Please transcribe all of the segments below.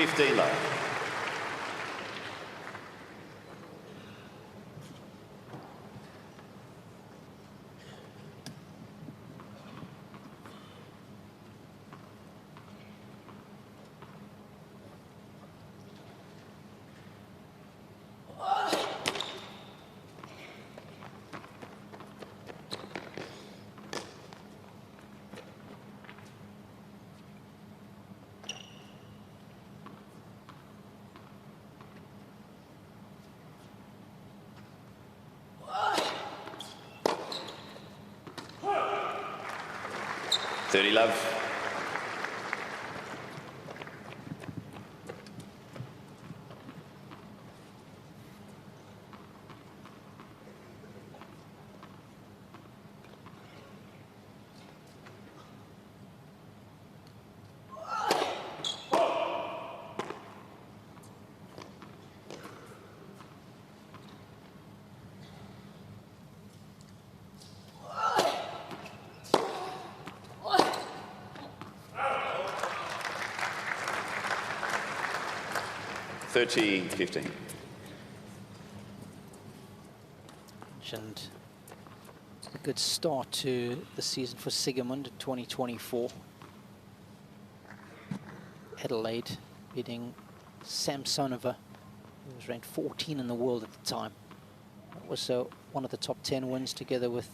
15 love. Thirty love. Thirty, 15. And a good start to the season for Siegemund in 2024. Adelaide beating Samsonova, who was ranked 14 in the world at the time. That was one of the top 10 wins, together with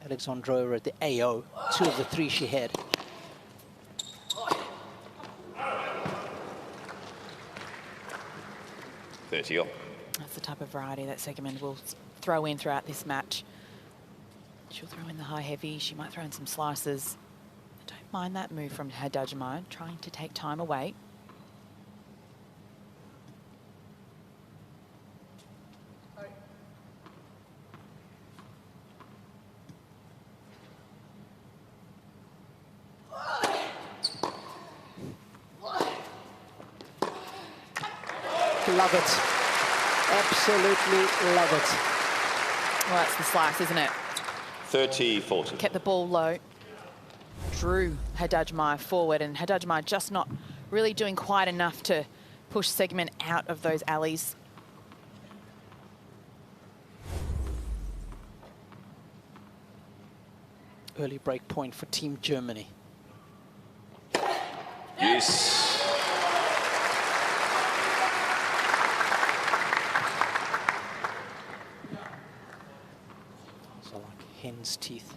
Alexandrova at the AO, 2 of the 3 she had. That's the type of variety that Siegemund will throw in throughout this match. She'll throw in the high heavy, she might throw in some slices. I don't mind that move from Haddad Maia, trying to take time away. Love it. Absolutely love it. Well, that's the slice, isn't it? 30, 40. Kept the ball low. Drew Haddad Maia forward, and Haddad Maia just not really doing quite enough to push Siegemund out of those alleys. Early break point for Team Germany. Yes. Hen's teeth.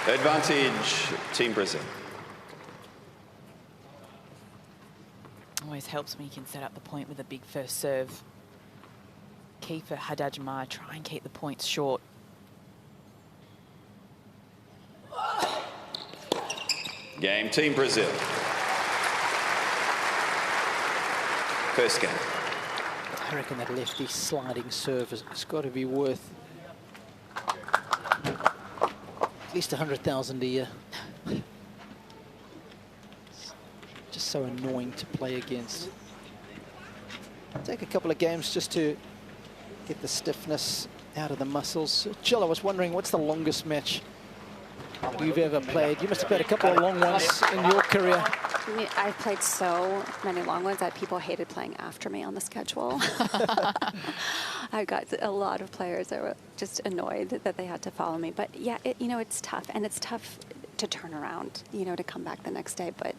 Advantage, Team Brazil. Always helps when you can set up the point with a big first serve. Key for Haddad Maia, try and keep the points short. Game, Team Brazil. First game. I reckon that lefty sliding serve has got to be worth at least 100,000 a year. Just so annoying to play against. Take a couple of games just to get the stiffness out of the muscles. Jill, I was wondering, what's the longest match you've ever played? You must have played a couple of long ones in your career. I've played so many long ones that people hated playing after me on the schedule. I got a lot of players that were just annoyed that they had to follow me. But yeah, it's tough, and it's tough to turn around, to come back the next day. But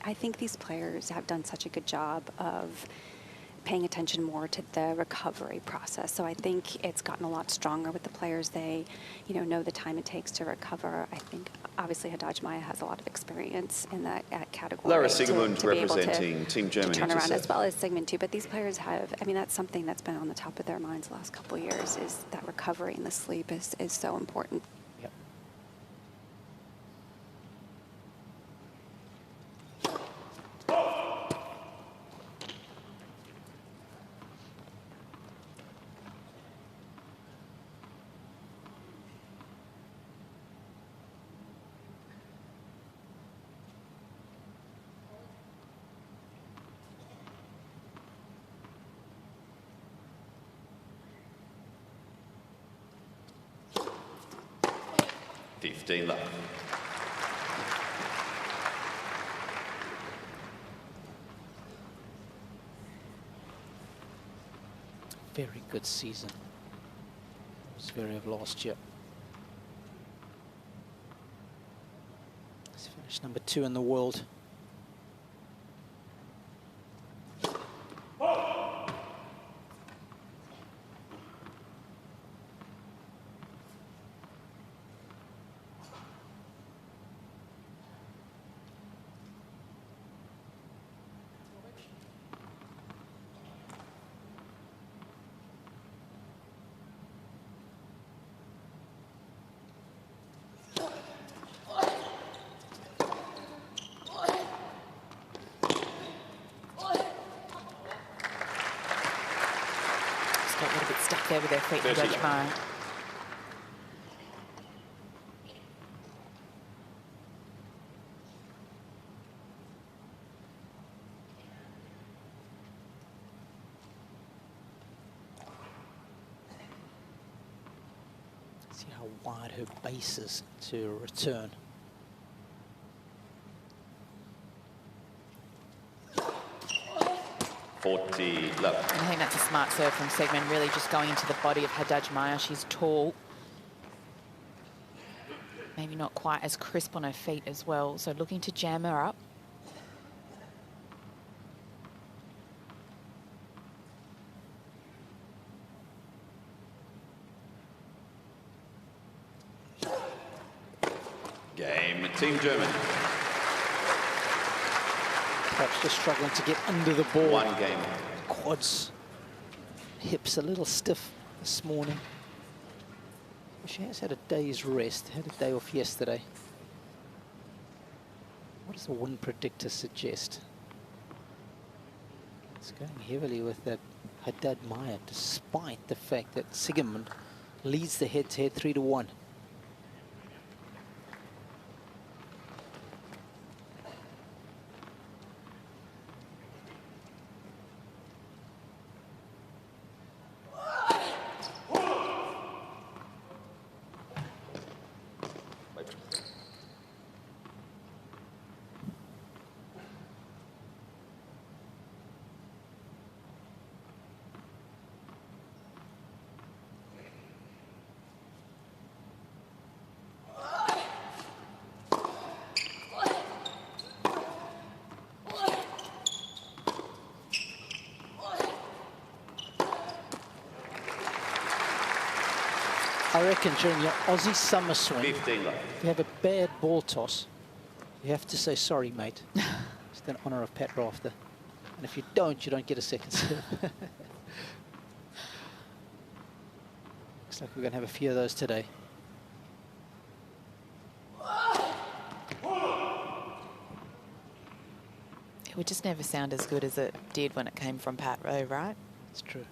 I think these players have done such a good job of paying attention more to the recovery process. So I think it's gotten a lot stronger with the players. They, know the time it takes to recover. I think obviously Haddad Maia has a lot of experience in that category. Laura Siegemund representing Team Germany. To turn around, as well as Siegemund too. But these players have, that's something that's been on the top of their minds the last couple of years, is that recovery and the sleep is so important. 15 love. Very good season. Zverev last year. He's finished number 2 in the world. Got a little bit stuck there with their feet, Haddad Maia. See how wide her base is to return. Love. I think that's a smart serve from Siegemund, really just going into the body of Haddad Maia. She's tall. Maybe not quite as crisp on her feet as well, so looking to jam her up. Game, Team Germany. Perhaps just struggling to get under the ball. 1 game. Quads, hips a little stiff this morning. She has had a day's rest, had a day off yesterday. What does the wind predictor suggest? It's going heavily with that Haddad Maia, despite the fact that Siegemund leads the head-to-head 3-1. I reckon during your Aussie summer swing, 15 love. if you have a bad ball toss, you have to say, sorry, mate. It's in honour of Pat Rafter. And if you don't get a second serve. Looks like we're going to have a few of those today. It would just never sound as good as it did when it came from Pat Rowe, right? It's true.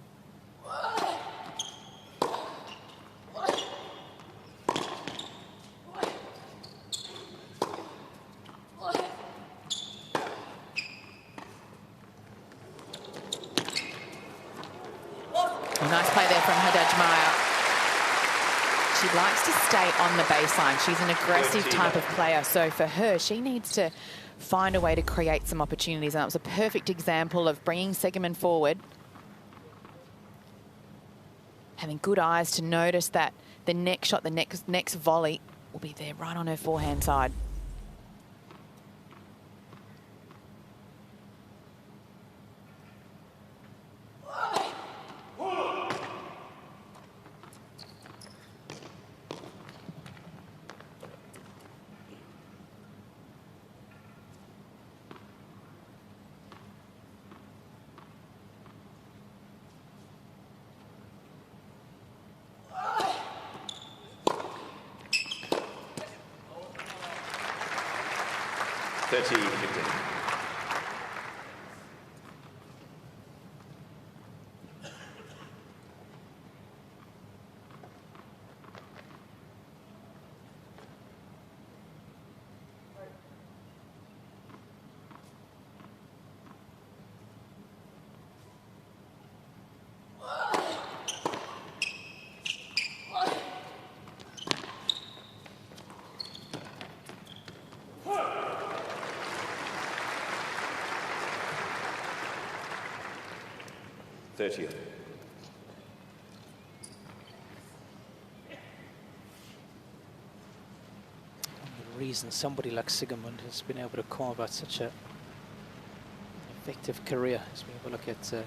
Nice play there from Haddad Maia. She likes to stay on the baseline. She's an aggressive type of player. So for her, she needs to find a way to create some opportunities. And that was a perfect example of bringing Siegemund forward. Having good eyes to notice that the next shot, the next volley will be there right on her forehand side. 30. The reason somebody like Siegemund has been able to carve out such a effective career, as we have a look at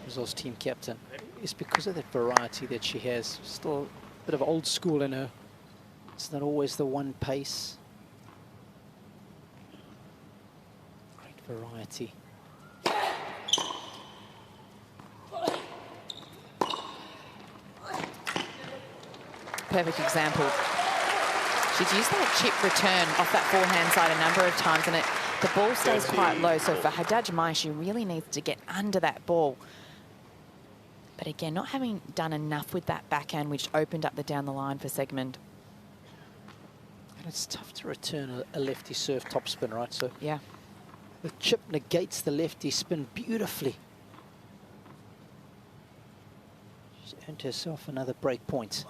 Brazil's team captain, is because of that variety that she has. Still a bit of old school in her. It's not always the one pace. Great variety. Perfect example. She's used that chip return off that forehand side a number of times, and the ball stays quite low. So for Haddad Maia, she really needs to get under that ball. But again, not having done enough with that backhand, which opened up the down the line for Siegemund. And it's tough to return a lefty serve topspin, right? So yeah, the chip negates the lefty spin beautifully. She's earned herself another break point.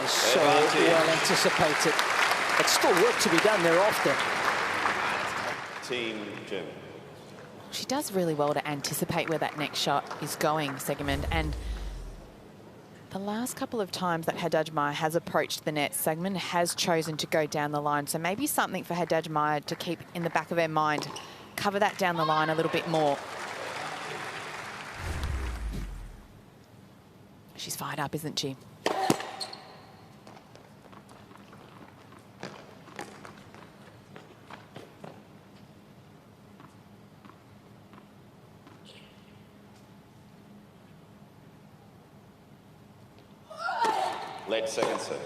So well anticipated, but still work to be done thereafter. Team Germany. she does really well to anticipate where that next shot is going, Siegemund. And the last couple of times that Haddad Maia has approached the net, Siegemund has chosen to go down the line. So maybe something for Haddad Maia to keep in the back of her mind. Cover that down the line a little bit more. She's fired up, isn't she? Late second set.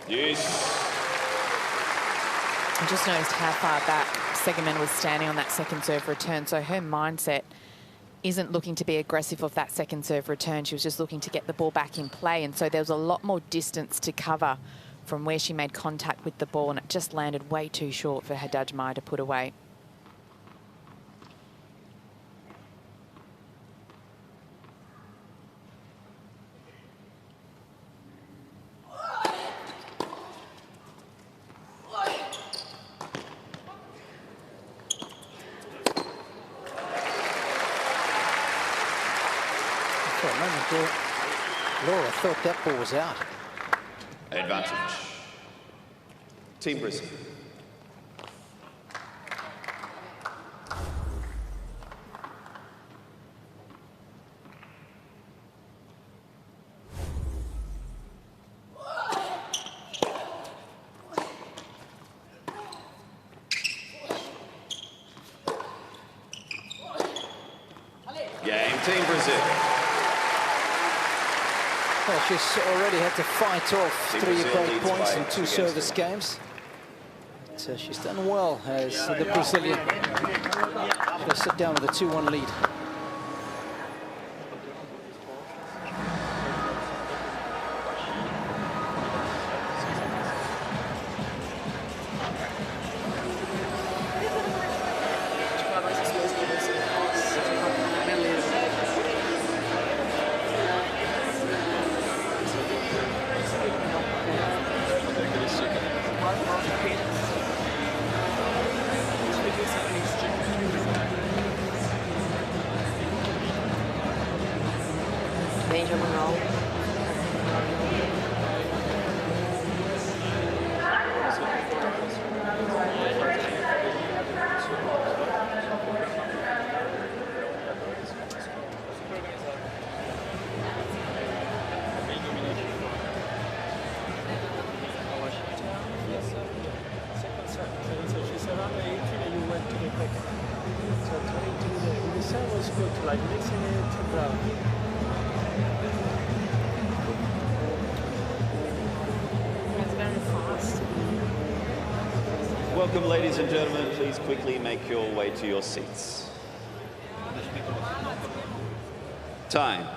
Yes. I just noticed how far back Siegemund was standing on that second serve return, so her mindset isn't looking to be aggressive of that second serve return. She was just looking to get the ball back in play, and so there was a lot more distance to cover from where she made contact with the ball, and it just landed way too short for Haddad Maia to put away. Laura thought that ball was out. Advantage. Team Brisbane. Game, Team Brazil. Well, she's already had to fight off Team 3 Brazil break leads points by in 2 2 service games. games. But, she's done well as the Brazilian. She'll sit down with a 2-1 lead. Welcome, ladies and gentlemen. Please quickly make your way to your seats. Time.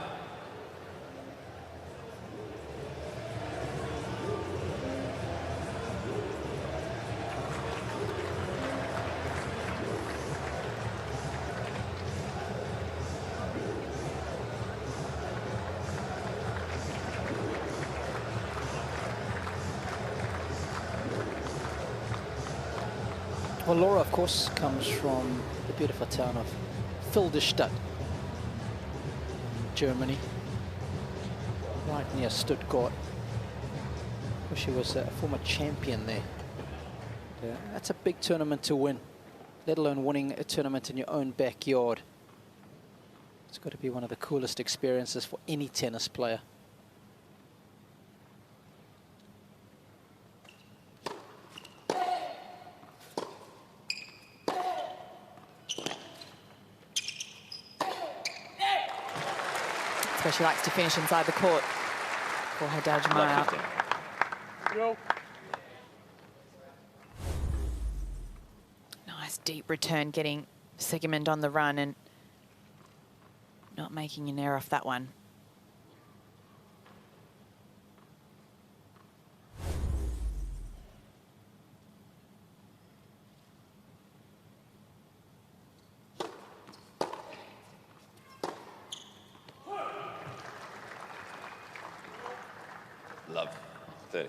Well, Laura, of course, comes from the beautiful town of Filderstadt, Germany, right near Stuttgart. Well, she was a former champion there. That's a big tournament to win, let alone winning a tournament in your own backyard. It's got to be one of the coolest experiences for any tennis player. She likes to finish inside the court for Haddad Maia. Nice deep return, getting Siegemund on the run and not making an error off that one. Love. 30.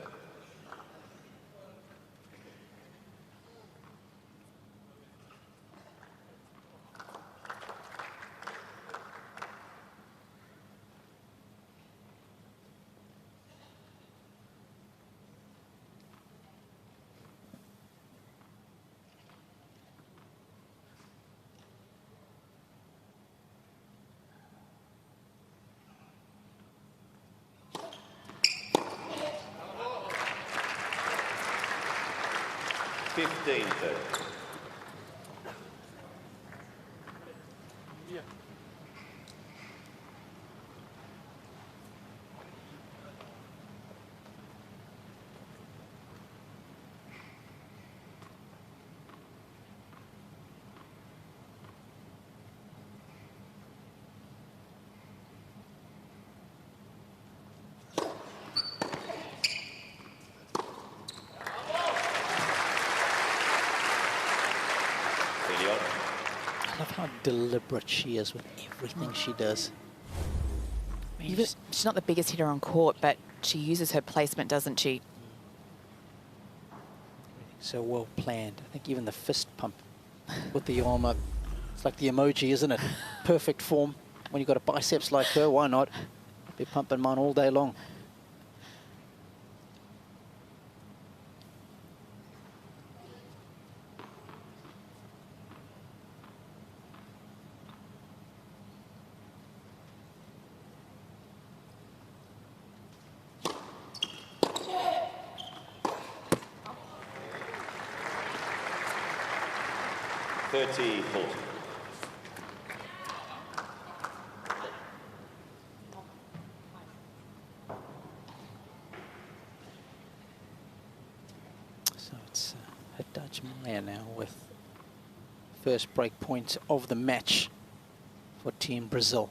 Fifteen, 30. I love how deliberate she is with everything she does. I mean, she's not the biggest hitter on court, but she uses her placement, doesn't she? So well planned. I think even the fist pump with the arm up, it's like the emoji, isn't it? Perfect form. When you've got a biceps like her, why not? Be pumping mine all day long. So it's Haddad Maia now with first break point of the match for Team Brazil.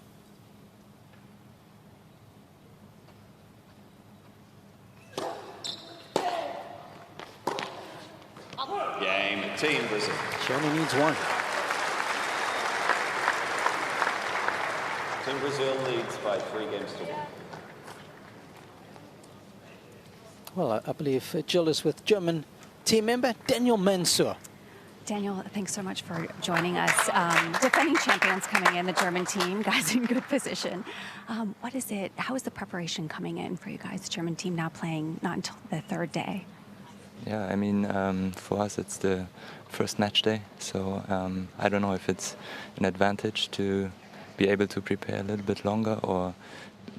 Game, Team Brazil. She only needs one. Team Brazil leads by 3 games to 1. Well, I believe Jill is with German team member Daniel Mansour. Daniel, thanks so much for joining us. Defending champions coming in, the German team, guys in good position. What is it? How is the preparation coming in for you guys? The German team now playing not until the 3rd day. Yeah, I mean, for us it's the first match day, so I don't know if it's an advantage to be able to prepare a little bit longer or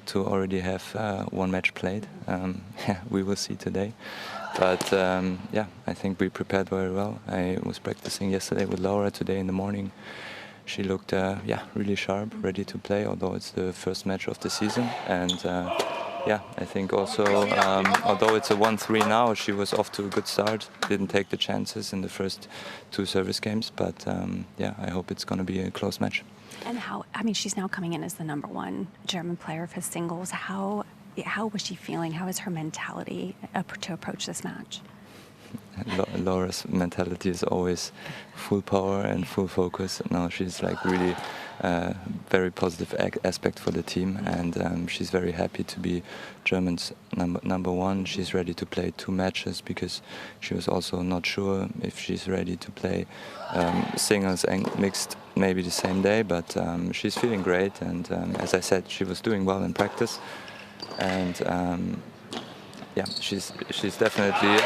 to already have one match played. Yeah, we will see today. But yeah, I think we prepared very well. I was practicing yesterday with Laura. Today in the morning she looked yeah, really sharp, ready to play, although it's the first match of the season. And yeah, I think also, although it's a 1-3 now, she was off to a good start. Didn't take the chances in the first 2 service games, but yeah, I hope it's going to be a close match. And how, I mean, she's now coming in as the #1 German player for singles. How was she feeling? How is her mentality to approach this match? Laura's mentality is always full power and full focus. Now she's like really very positive aspect for the team, and she's very happy to be German's number 1. She's ready to play 2 matches because she was also not sure if she's ready to play singles and mixed maybe the same day, but she's feeling great, and as I said, she was doing well in practice, and yeah, she's definitely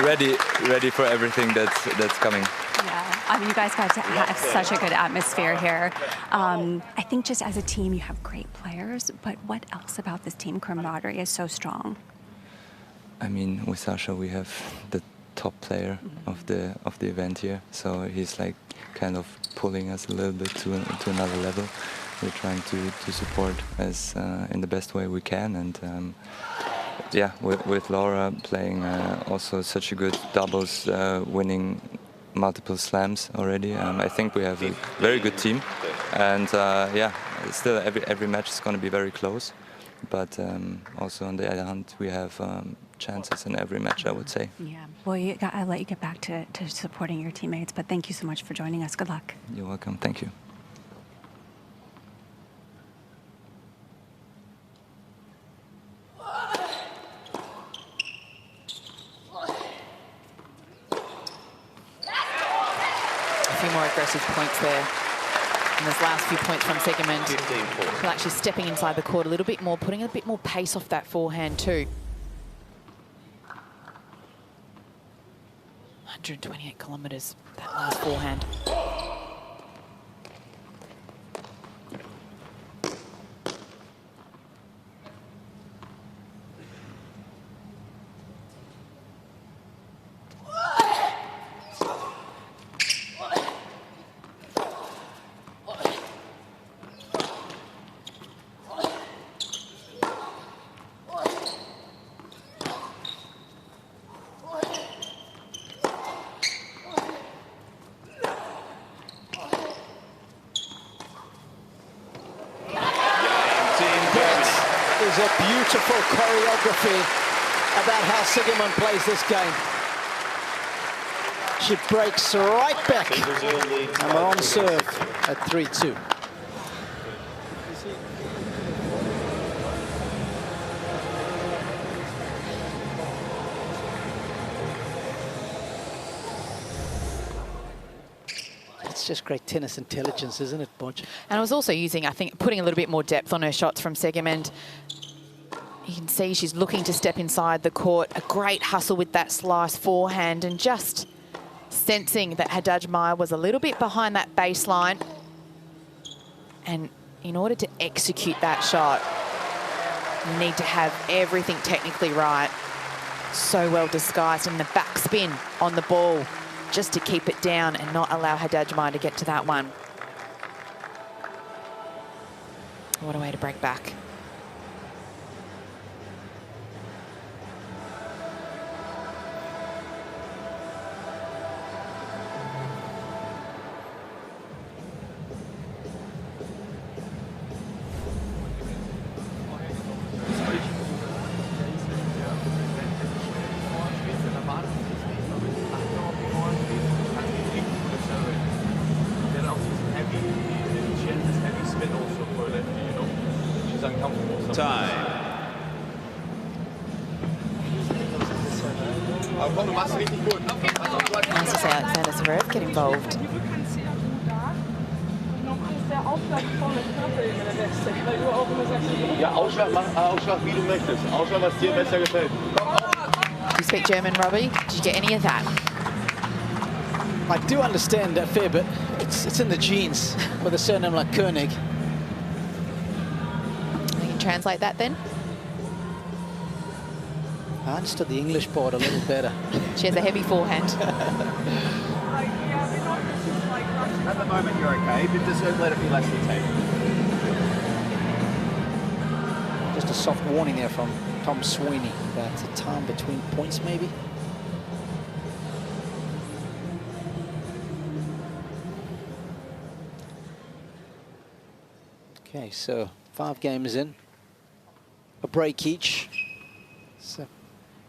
ready for everything that's coming. Yeah, I mean, you guys got to have such a good atmosphere here. I think just as a team, you have great players, but what else about this team camaraderie is so strong? I mean, with Sasha, we have the top player of the event here, so he's like kind of pulling us a little bit to another level. We're trying to support as in the best way we can, and yeah, with Laura playing also such a good doubles, winning multiple slams already. I think we have a very good team, and yeah, still every match is going to be very close. But also on the other hand, we have chances in every match, I would say. Yeah. Well, I'll let you get back to supporting your teammates, but thank you so much for joining us. Good luck. You're welcome. Thank you. More aggressive points there. And those last few points from Siegemund. 15-4. Actually stepping inside the court a little bit more, putting a bit more pace off that forehand too. 128 kilometres, that last forehand. Is a beautiful choreography about how Siegemund plays this game. She breaks right back, and we're on serve at 3-2. It's just great tennis intelligence, isn't it, Bodge? And I was also using, I think, putting a little bit more depth on her shots from Siegemund. You can see she's looking to step inside the court. A great hustle with that slice forehand, and just sensing that Haddad Maia was a little bit behind that baseline. And in order to execute that shot, you need to have everything technically right. So well disguised, and the backspin on the ball just to keep it down and not allow Haddad Maia to get to that one. What a way to break back. Nice to see Alexander Zverev get involved. Ja, Ausschlag, mach Ausschlag, wie du möchtest. Ausschlag, was dir besser gefällt. you speak German, Robbie? Did you get any of that? I do understand a fair bit. It's in the genes with a surname like Koenig. You can translate that then? I understood the English part a little better. She has a heavy forehand. At the moment, you're okay, but just don't let it be less than 10. Just a soft warning there from Tom Sweeney about the time between points, maybe. Okay, so 5 games in, a break each. So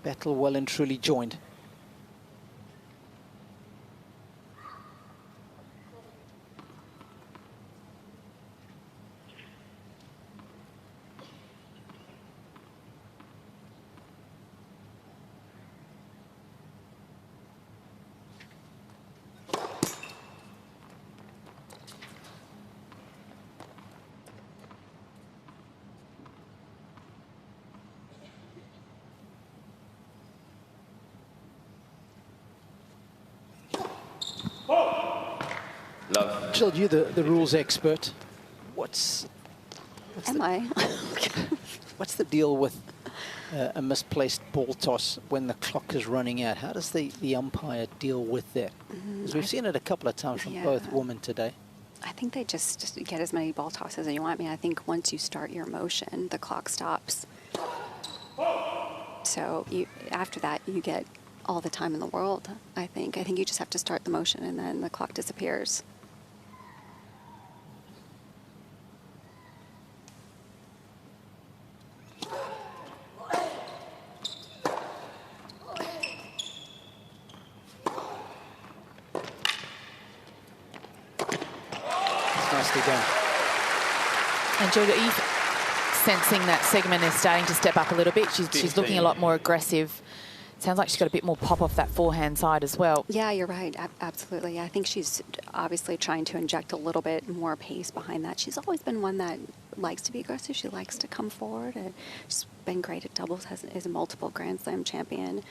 battle well and truly joined. Love. Jill, you're the rules expert. What's What's the deal with a misplaced ball toss when the clock is running out? How does the umpire deal with that? Because we've seen it a couple of times from both women today. I think they just get as many ball tosses as you want. I mean, I think once you start your motion, the clock stops. So after that, you get all the time in the world, I think. I think you just have to start the motion and then the clock disappears. Nicely done. And Georgia, are you sensing that Siegemund is starting to step up a little bit? She's looking a lot more aggressive. Sounds like she's got a bit more pop off that forehand side as well. Yeah, you're right. Absolutely. I think she's obviously trying to inject a little bit more pace behind that. She's always been one that likes to be aggressive. She likes to come forward. And she's been great at doubles, is a multiple Grand Slam champion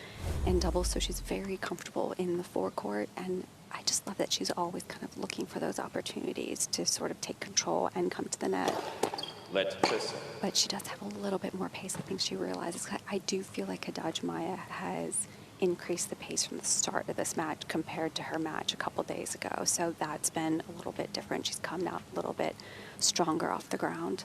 in doubles, so she's very comfortable in the forecourt. And I just love that she's always kind of looking for those opportunities to sort of take control and come to the net. But she does have a little bit more pace. I think she realizes. I do feel like Haddad Maia has increased the pace from the start of this match compared to her match a couple days ago. So that's been a little bit different. She's come out a little bit stronger off the ground.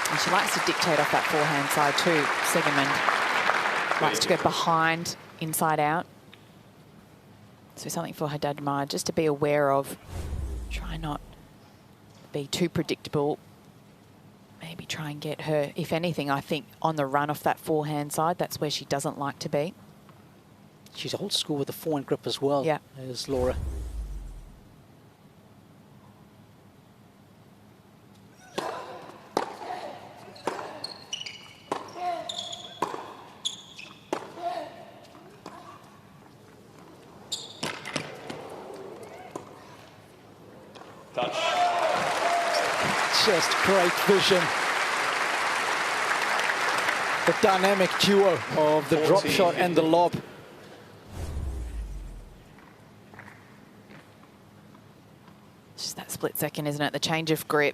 And she likes to dictate off that forehand side too, Siegemund. Likes to go behind, inside out. So something for Haddad Maia just to be aware of. Try not be too predictable. Maybe try and get her, if anything, I think on the run off that forehand side, that's where she doesn't like to be. She's old school with the forehand grip as well, as Laura. Just great vision. The dynamic duo of the drop shot and the lob. Just that split second, isn't it? The change of grip.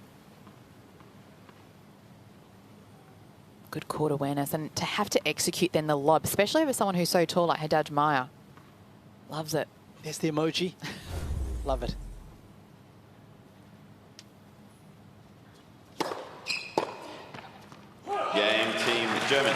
Good court awareness. And to have to execute then the lob, especially over someone who's so tall like Haddad Maia. Loves it. There's the emoji. Love it. Game team German.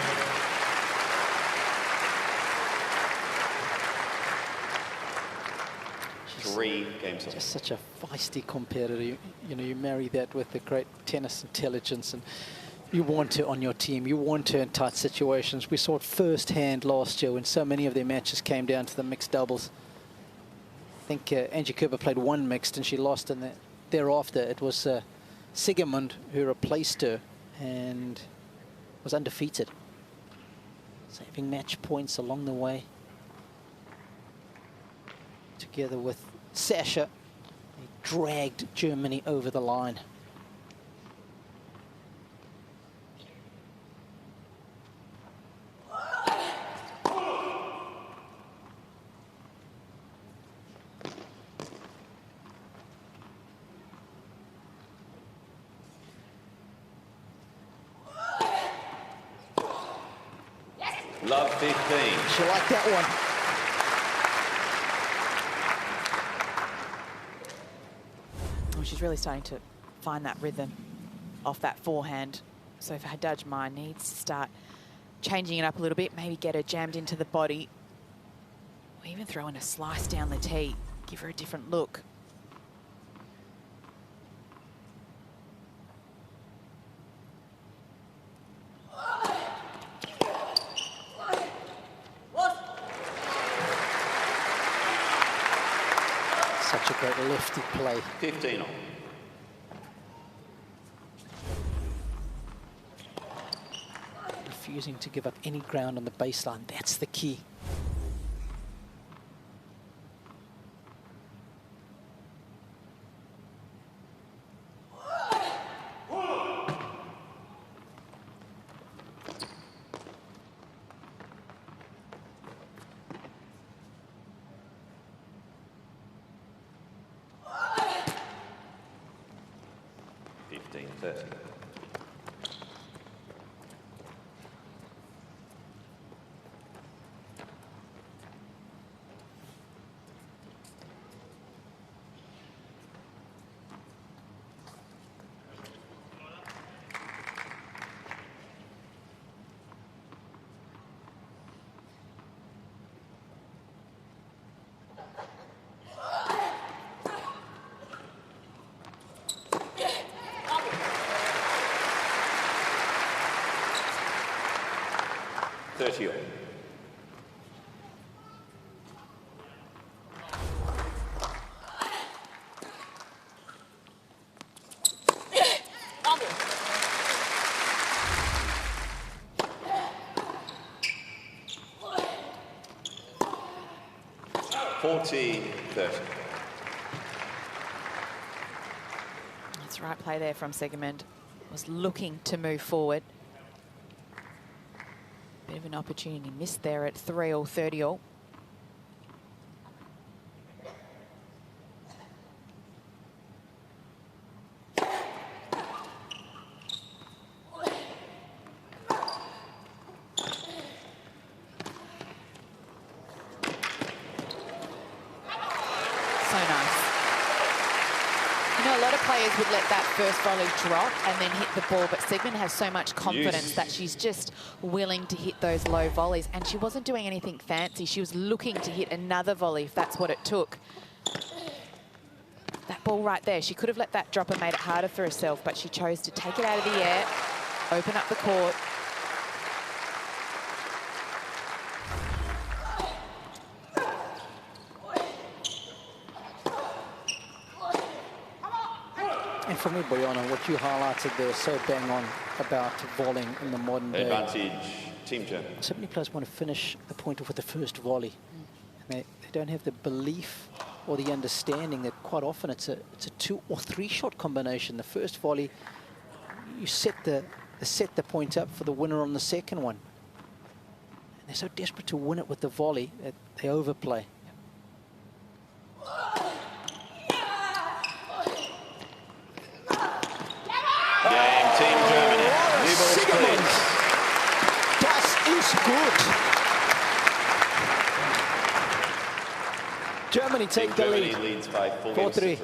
Three games. Just such a feisty competitor. You know, you marry that with the great tennis intelligence, and you want her on your team. You want her in tight situations. We saw it firsthand last year when so many of their matches came down to the mixed doubles. think Angie Kerber played one mixed and she lost, and thereafter it was Siegemund who replaced her and was undefeated, saving match points along the way. Together with Sasha, they dragged Germany over the line. Love 15. She liked that one. Oh, she's really starting to find that rhythm off that forehand. So for Haddad Maia, needs to start changing it up a little bit, maybe get her jammed into the body, or even throw in a slice down the tee, give her a different look. Such a great lefty play. 15 on. Refusing to give up any ground on the baseline. That's the key. That's the right play there from Siegemund. Was looking to move forward. Bit of an opportunity missed there at 3-all, 30-all. Would let that first volley drop and then hit the ball, but Siegemund has so much confidence that she's just willing to hit those low volleys, and she wasn't doing anything fancy. She was looking to hit another volley if that's what it took. That ball right there, she could have let that drop and made it harder for herself, but she chose to take it out of the air, open up the court. And for me, Boyana, what you highlighted there so bang on about volleying in the modern day. Advantage, Team Germany. So many players want to finish the point off with the first volley. And they don't have the belief or the understanding that quite often it's a 2 or 3 shot combination. The first volley, you set the point up for the winner on the second one. And they're so desperate to win it with the volley that they overplay. Game, Team Germany. Siegemund. Das ist gut. Germany take the lead. Germany leads by 4-3.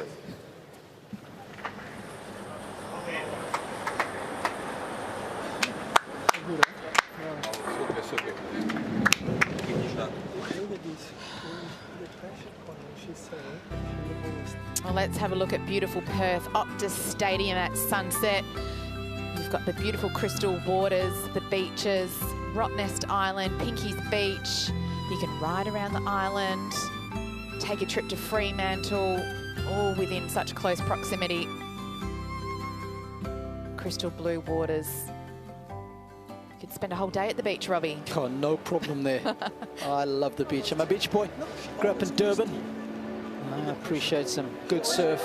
Well, let's have a look at beautiful Perth Optus Stadium at sunset. You've got the beautiful crystal waters, the beaches, Rottnest Island, Pinky's Beach. You can ride around the island. take a trip to Fremantle, all within such close proximity. Crystal blue waters. You could spend a whole day at the beach, Robbie. Oh, no problem there. I love the beach. I'm a beach boy. Grew up in Durban. I appreciate some good surf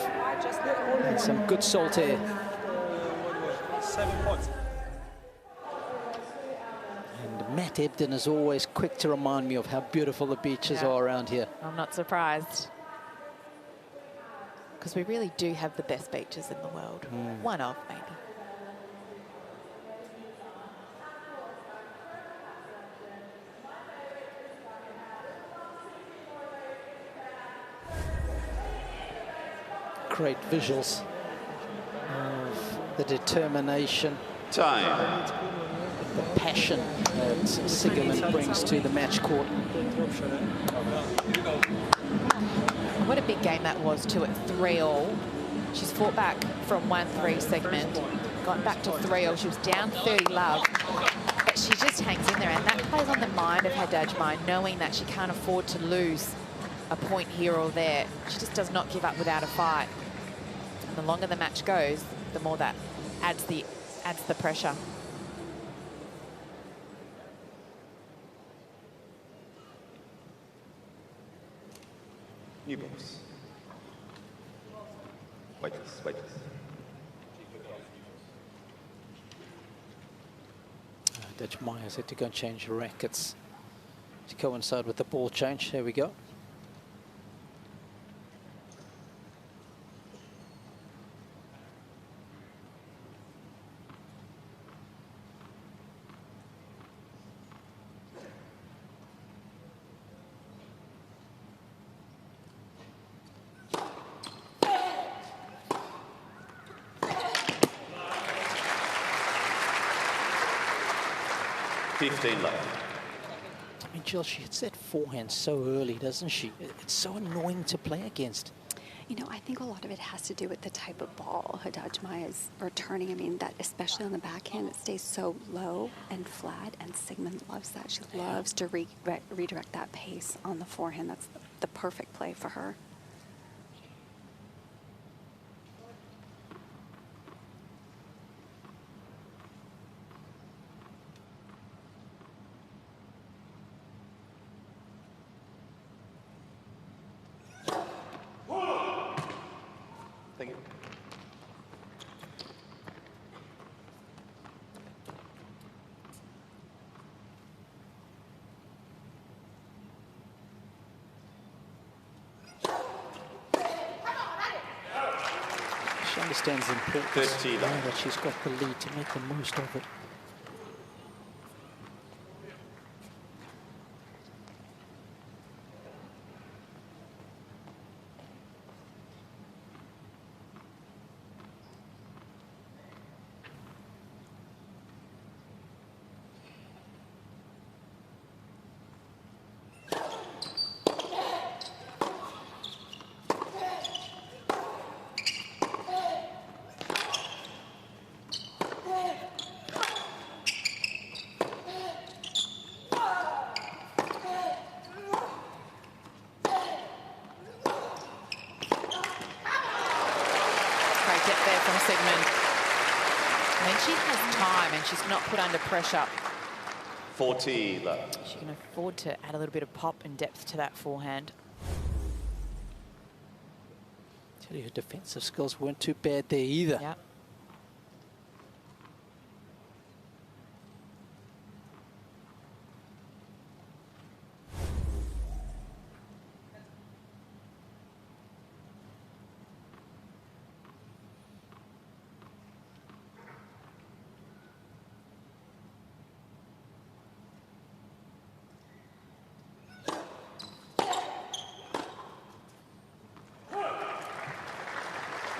and some good salt air. 7 points. And Matt Ebden is always quick to remind me of how beautiful the beaches are around here. I'm not surprised. Because we really do have the best beaches in the world. One of, maybe. Great visuals of the determination, Time. the passion that Siegemund brings to the match court. What a big game that was, too, at 3-all. She's fought back from 1-3 segment, got back to 3-all. She was down 30 love, but she just hangs in there, and that plays on the mind of Haddad Maia, knowing that she can't afford to lose a point here or there. She just does not give up without a fight. And the longer the match goes, the more that adds the pressure. New balls. Weightless, weightless. Haddad Maia had to go and change rackets to coincide with the ball change. Here we go. I mean, Jill, she hits that forehand so early, doesn't she? It's so annoying to play against. You know, I think a lot of it has to do with the type of ball Haddad Maia is returning. I mean, that especially on the backhand, it stays so low and flat, and Siegemund loves that. She loves to redirect that pace on the forehand. That's the perfect play for her. Thank you. She understands the importance 30 now that she's got the lead to make the most of it. She's not put under pressure. 40 left. She can afford to add a little bit of pop and depth to that forehand. Tell you, her defensive skills weren't too bad there either. Yep.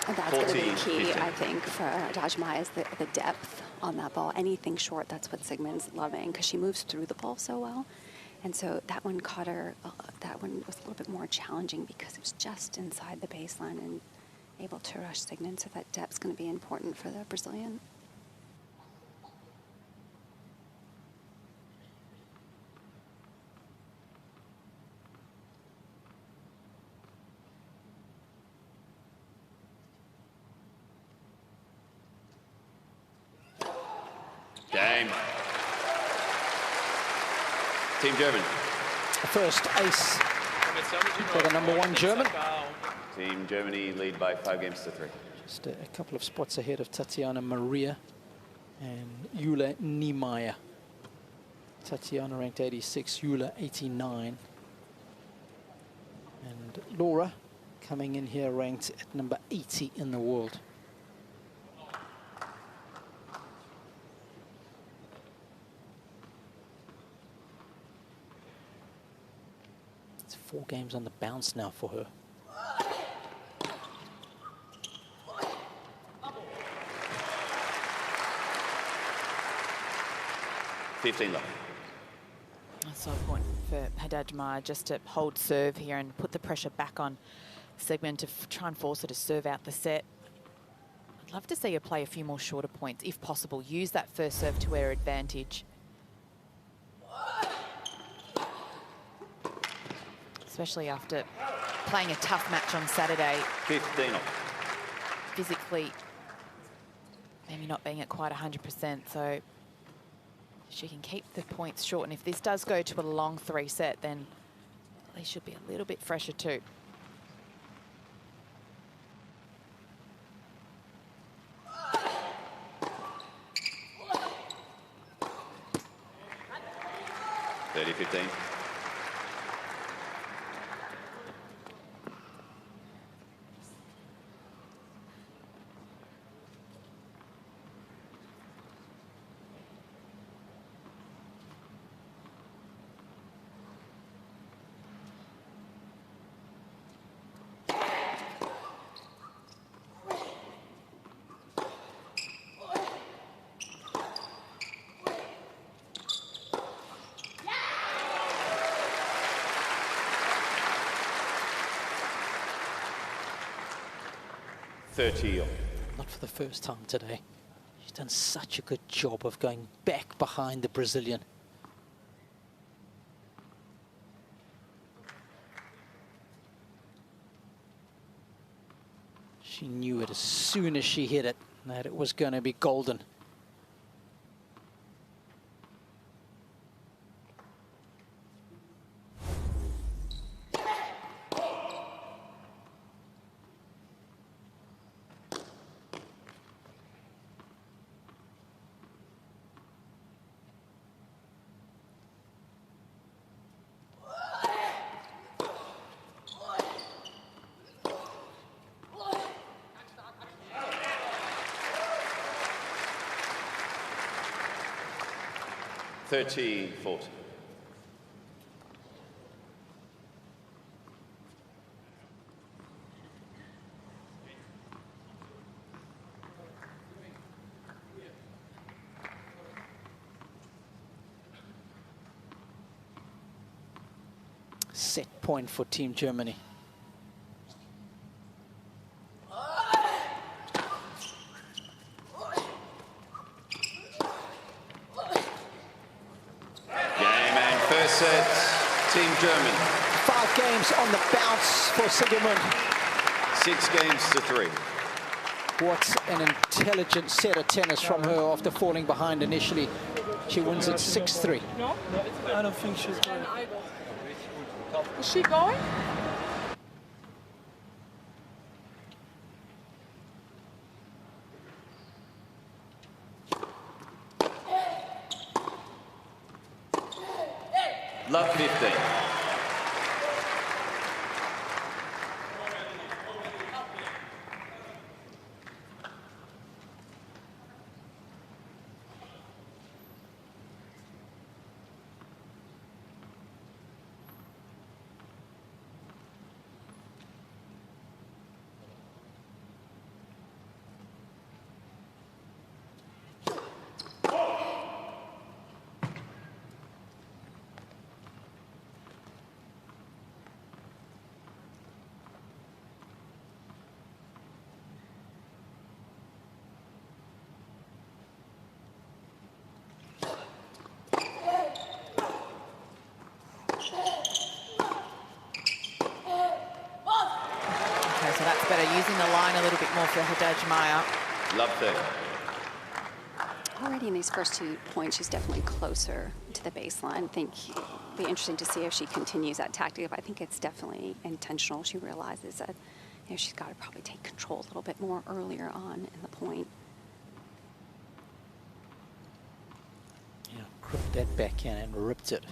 That's going to be key, I think, for Haddad Maia is the depth on that ball. Anything short, that's what Siegemund's loving, because she moves through the ball so well. And so that one caught her, that one was a little bit more challenging because it was just inside the baseline and able to rush Siegemund. So that depth's going to be important for the Brazilian. Game. Team German. The first ace for the #1 German. Team Germany lead by 5 games to 3. Just a couple of spots ahead of Tatiana Maria and Jule Niemeyer. Tatiana ranked 86, Jule 89. And Laura coming in here ranked at number 80 in the world. It's 4 games on the bounce now for her. So important for Haddad Maia just to hold serve here and put the pressure back on Siegemund to try and force her to serve out the set. I'd love to see her play a few more shorter points if possible. Use that first serve to her advantage. Especially after playing a tough match on Saturday. 15 off. Physically, maybe not being at quite 100%, so she can keep the points short. And if this does go to a long 3-set, then they should be a little bit fresher too. (30-15). Not for the first time today. She's done such a good job of going back behind the Brazilian. She knew it as soon as she hit it, that it was going to be golden. (30-40). Set point for Team Germany. Set, Team German. 5 games on the bounce for Siegemund. 6 games to 3. What an intelligent set of tennis from her after falling behind initially. She wins it 6-3. No, I don't think she's going. Is she going? Love 15. Better using the line a little bit more for Haddad Maia. Love 30. Already in these first 2 points, she's definitely closer to the baseline. I think it'll be interesting to see if she continues that tactic. But I think it's definitely intentional. She realizes that she's got to probably take control a little bit more earlier on in the point. Yeah, crooked that backhand and ripped it.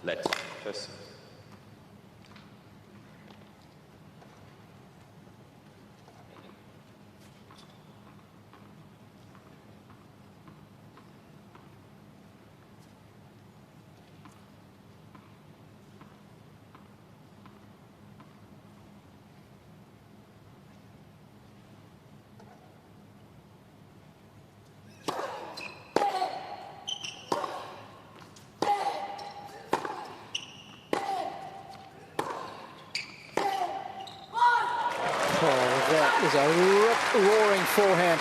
Let first. That is a roaring forehand.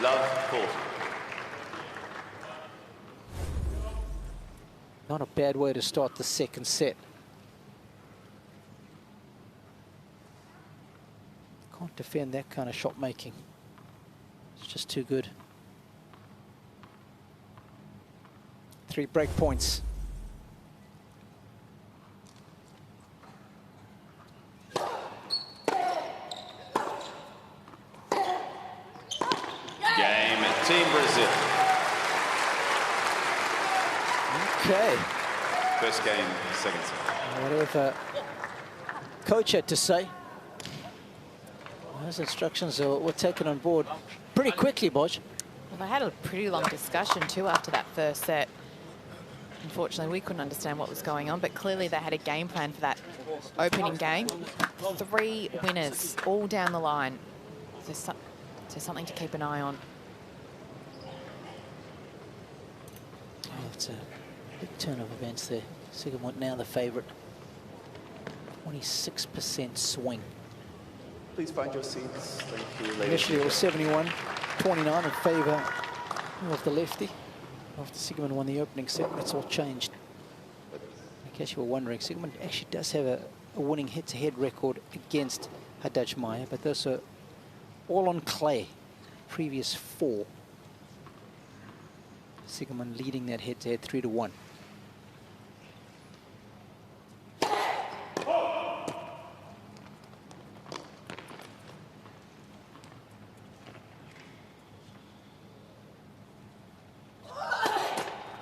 Love court. Not a bad way to start the second set. Can't defend that kind of shot making. It's just too good. 3 break points. Team Brazil. Okay. First game, second set. Whatever coach had to say. Those instructions were taken on board pretty quickly, Bodge. Well, they had a pretty long discussion too after that first set. Unfortunately, we couldn't understand what was going on, but clearly they had a game plan for that opening game. 3 winners all down the line. So something to keep an eye on. It's a big turn of events there. Siegemund now the favourite. 26% swing. Please find your seats. Thank you, ladies. Initially it was 71-29 in favour of the lefty. After Siegemund won the opening set, that's all changed. In case you were wondering, Siegemund actually does have a winning head-to-head record against Haddad Maia, but those are all on clay. Previous 4. Siegemund leading that head-to-head 3-1.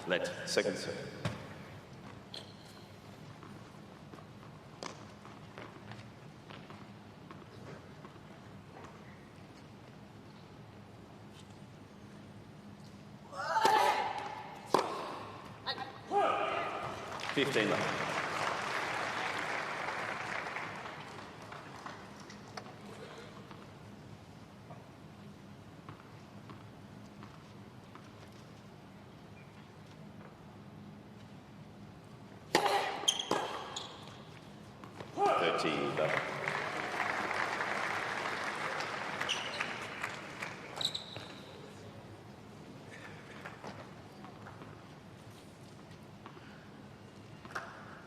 Let second set. Left. Left.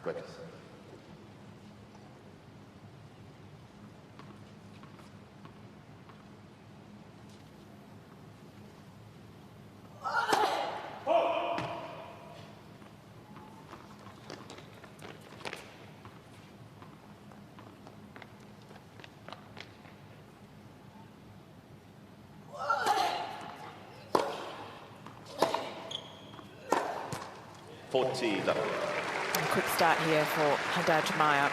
Good. A quick start here for Haddad Maia.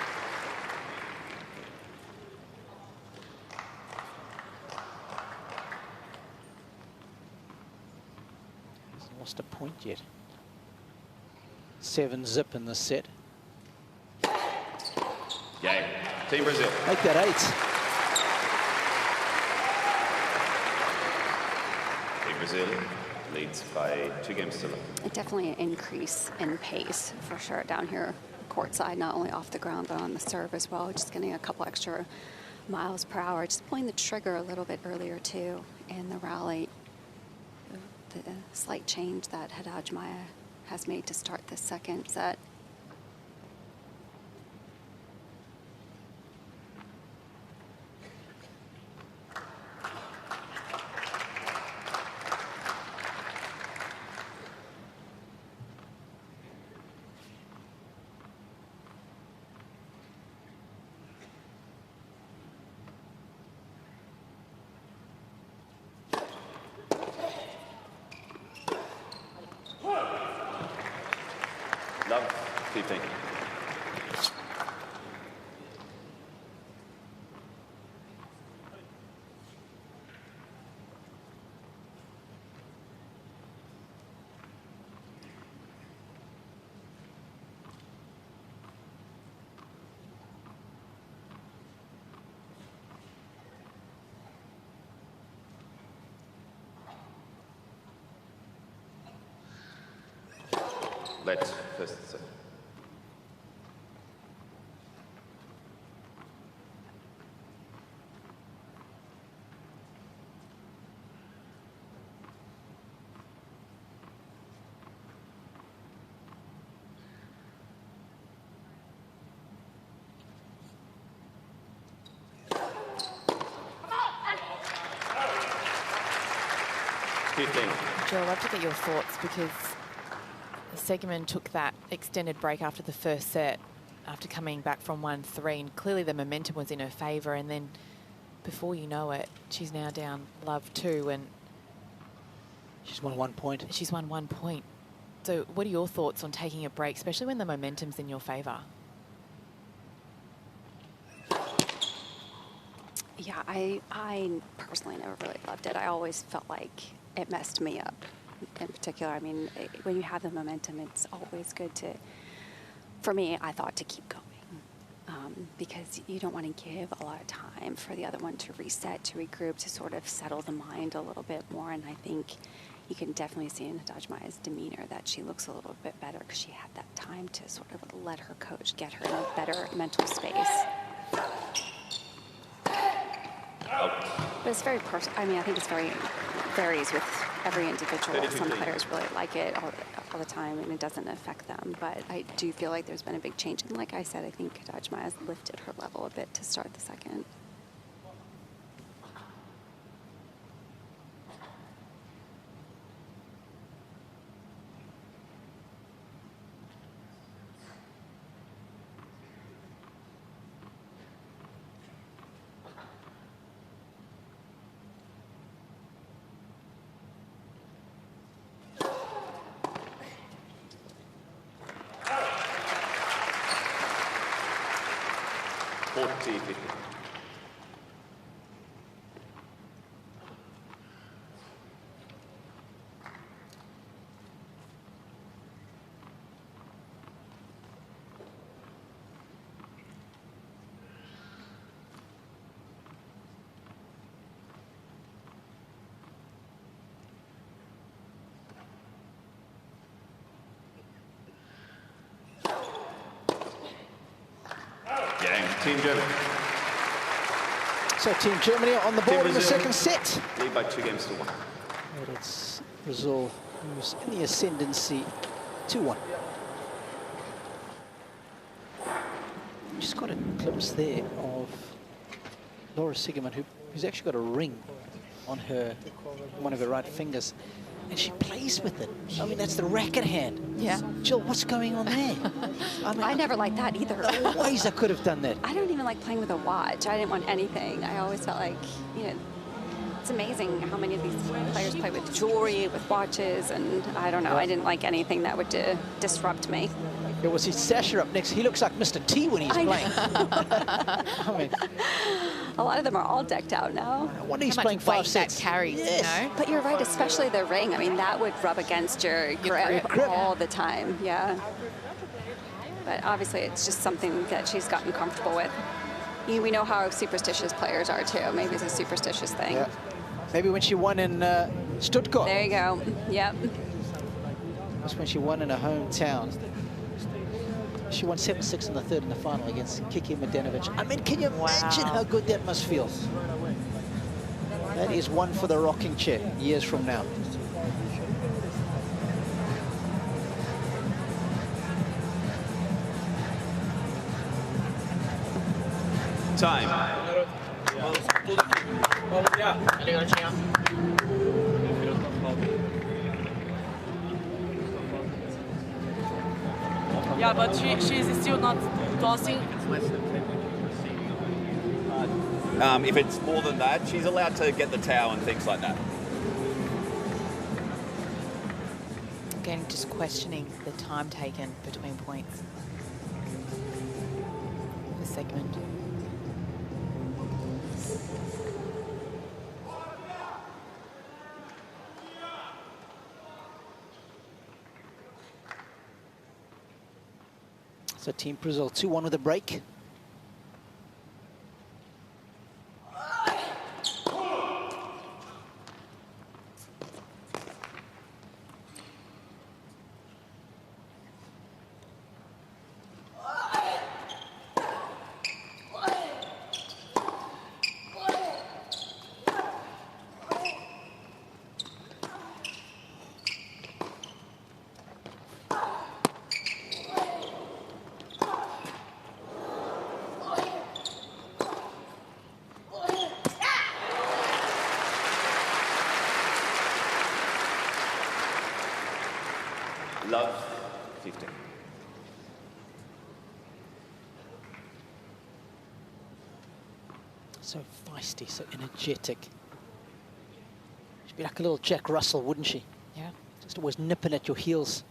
Hasn't lost a point yet. 7-zip in this set. Game. Team Brazil. Make that 8. Team Brazil leads by 2 games to 0. Definitely an increase in pace for sure down here courtside, not only off the ground but on the serve as well, just getting a couple extra miles per hour, just pulling the trigger a little bit earlier too in the rally. The slight change that Haddad Maia has made to start the second set. Love 15. Let first set. Joe, I'd love to get your thoughts because Siegemund took that extended break after the first set, after coming back from 1-3, and clearly the momentum was in her favour, and then before you know it, she's now down love 2, and she's won 1 point. She's won 1 point. So what are your thoughts on taking a break, especially when the momentum's in your favour? Yeah, I personally never really loved it. I always felt like it messed me up. In particular, I mean, when you have the momentum, it's always good to, for me, I thought to keep going. Because you don't want to give a lot of time for the other one to reset, to regroup, to sort of settle the mind a little bit more. And I think you can definitely see in Haddad Maia's demeanor that she looks a little bit better because she had that time to sort of let her coach get her in a better mental space. But it's very personal. I mean, I think it's varies with every individual. Some players really like it all the time, and it doesn't affect them. But I do feel like there's been a big change. And like I said, I think Haddad Maia's lifted her level a bit to start the second. Team Germany. So Team Germany on the board in the second set. Lead by 2 games to 1. And it's Brazil who's in the ascendancy 2-1. Just got a glimpse there of Laura Siegemund, who's actually got a ring on one of her right fingers. And she plays with it. I mean, that's the racket hand. Yeah. Jill, what's going on there? I mean, I never liked that either. Ways I could have done that. I don't even like playing with a watch. I didn't want anything. I always felt like, you know, it's amazing how many of these players play with jewelry, with watches, and I don't know. I didn't like anything that would disrupt me. There was his Sasha up next. He looks like Mr. T when he's playing. I mean, a lot of them are all decked out now. I wonder he's playing 5 sets. That carries, you know? But you're right, especially the ring. I mean, that would rub against your grip all the time. Yeah. But obviously, it's just something that she's gotten comfortable with. We know how superstitious players are, too. Maybe it's a superstitious thing. Yeah. Maybe when she won in Stuttgart. There you go. Yep. That's when she won in her hometown. She won 7-6 in the third in the final against Kiki Mladenovic. I mean, can you imagine how good that must feel? That is one for the rocking chair years from now. Time. Yeah, but she's still not tossing. If it's more than that, she's allowed to get the towel and things like that. Again, again, just questioning the time taken between points for Siegemund. So Team Brazil 2-1 with a break. Love, 15. So feisty, so energetic. She'd be like a little Jack Russell, wouldn't she? Yeah. Just always nipping at your heels.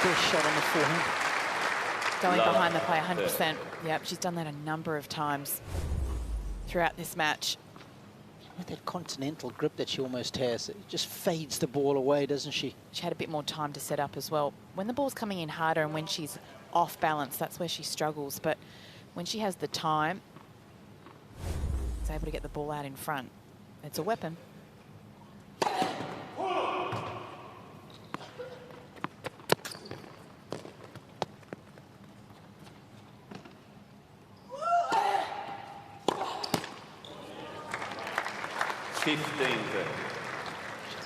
Best shot on the forehand. Going behind the play 100%. Yep, she's done that a number of times throughout this match. With that continental grip that she almost has, it just fades the ball away, doesn't she? She had a bit more time to set up as well. When the ball's coming in harder and when she's off balance, that's where she struggles. But when she has the time, she's able to get the ball out in front. It's a weapon. She'll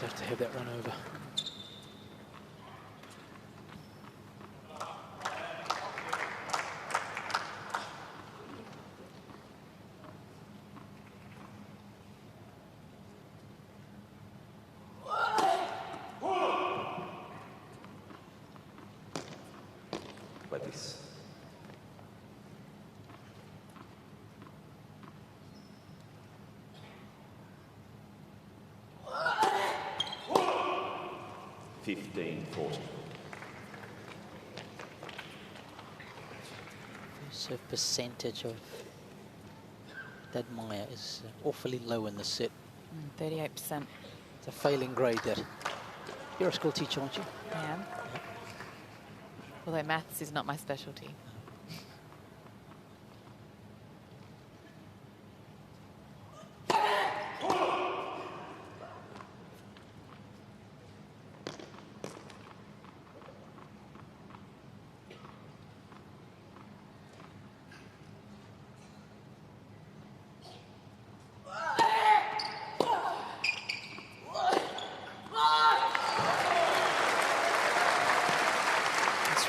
have to have that one over. Like this. So percentage of Haddad Maia is awfully low in the set. 38%. It's a failing grade that. You're a school teacher, aren't you? I am. Yeah. Although maths is not my specialty.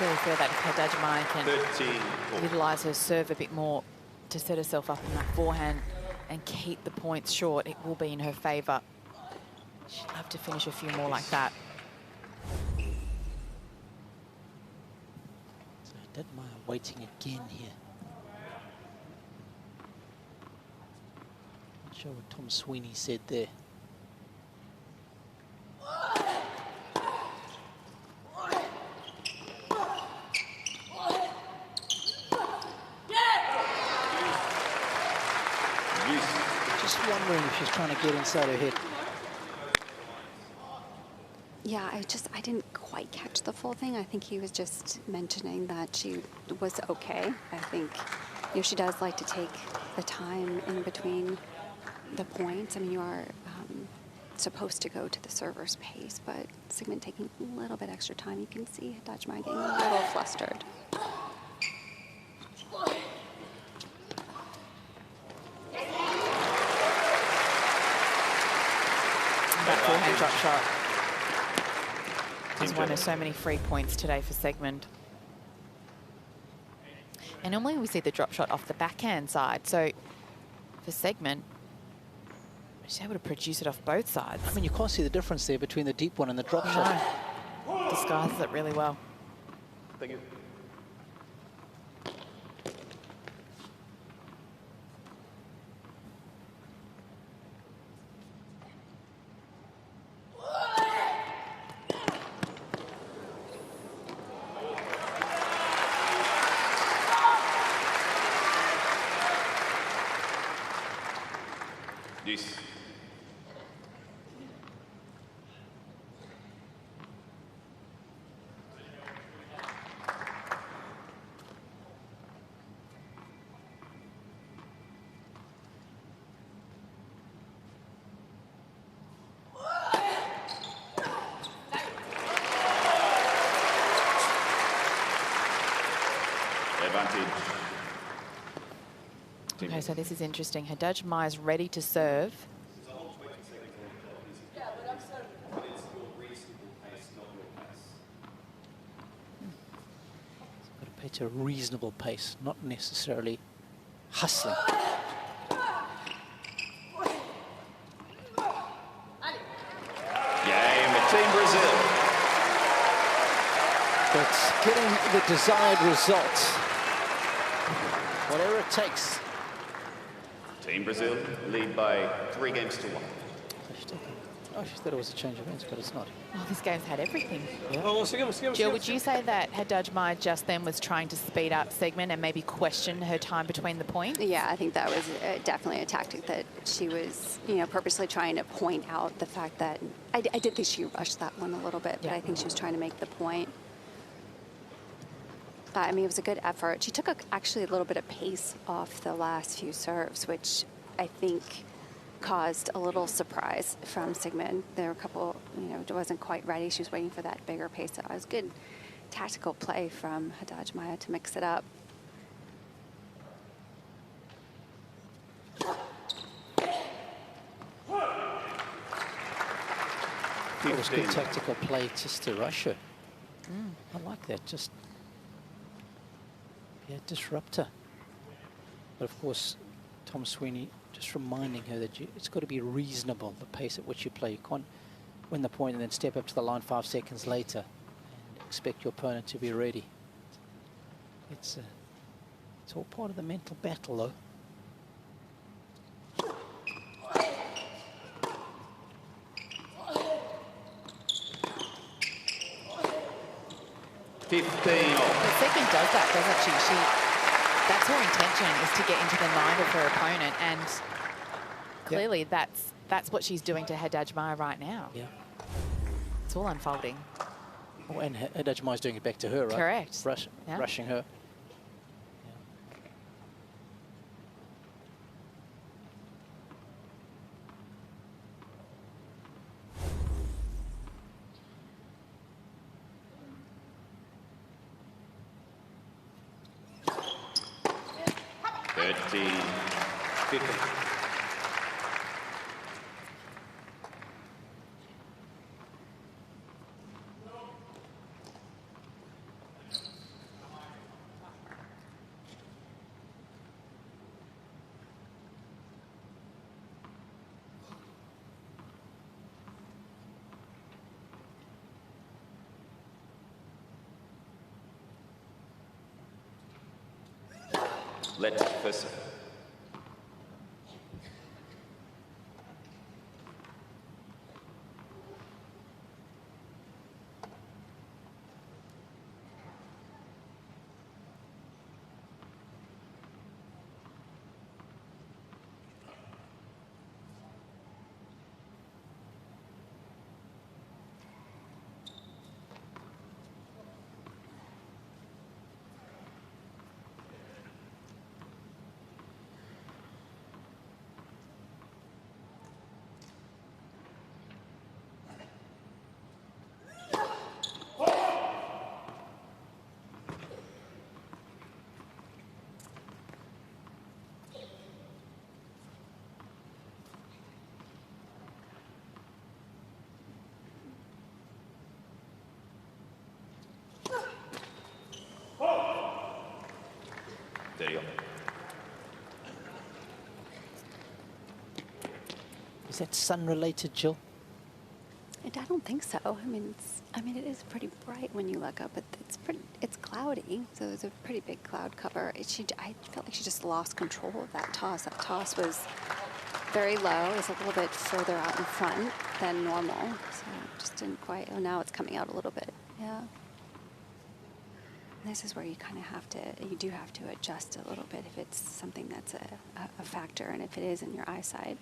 Really feel that if Haddad Maia can utilise her serve a bit more to set herself up in that forehand and keep the points short, it will be in her favour. She'd love to finish a few more like that. So Haddad Maia waiting again here. Not sure what Tom Sweeney said there. Wondering if she's trying to get inside her head. Yeah, I didn't quite catch the full thing. I think he was just mentioning that she was okay. I think, you know, she does like to take the time in between the points. I mean, you are supposed to go to the server's pace, but Siegemund taking a little bit extra time. You can see Haddad Maia getting a little flustered. That forehand drop shot has won her so many free points today for Siegemund. And normally we see the drop shot off the backhand side. So for Siegemund, She's able to produce it off both sides. I mean, you can't see the difference there between the deep one and the drop shot. No. Disguises it really well. Thank you. Yes. Advantage. Okay, so this is interesting. Haddad Maia's ready to serve. Got to play to a reasonable pace, not necessarily hustling. Game, Team Brazil. But getting the desired result, whatever it takes. Team Brazil lead by 3 games to 1. Oh, she thought it was a change of ends, but it's not. Oh, this game's had everything. Oh, Siegemund. Jill, would you say that Haddad Maia just then was trying to speed up Siegemund and maybe question her time between the points? Yeah, I think that was definitely a tactic that she was, you know, purposely trying to point out the fact that I did think she rushed that one a little bit, but I think she was trying to make the point. I mean, it was a good effort. She took actually a little bit of pace off the last few serves, which I think caused a little surprise from Siegemund. There were a couple, you know, wasn't quite ready. She was waiting for that bigger pace. So it was good tactical play from Haddad Maia to mix it up. It was good tactical play just to rush her. I like that. Just disrupt her. But of course, Tom Sweeney just reminding her that it's got to be reasonable, the pace at which you play. You can't win the point and then step up to the line 5 seconds later and expect your opponent to be ready. It's all part of the mental battle, though. But Siegemund does that, doesn't she? That's her intention, is to get into the mind of her opponent, and clearly that's what she's doing to Haddad Maia right now. Yeah. It's all unfolding. Oh, and Haddad Maia's doing it back to her, right? Correct. Rushing her. Let's first. Is that sun-related, Jill? I don't think so. I mean, it is pretty bright when you look up, but it's cloudy, so there's a pretty big cloud cover. I felt like she just lost control of that toss. That toss was very low. It's a little bit further out in front than normal, so just didn't quite. Oh, now it's coming out a little bit. Yeah. This is where you kind of you do have to adjust a little bit if it's something that's a factor, and if it is in your eyesight.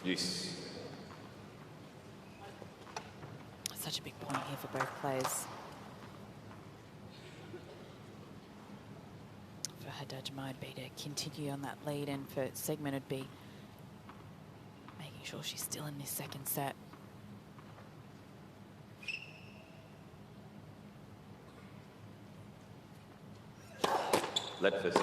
Yes. Such a big point here for both players. For Haddad Maia would be to continue on that lead, and for Siegemund would be making sure she's still in this second set. Let fist.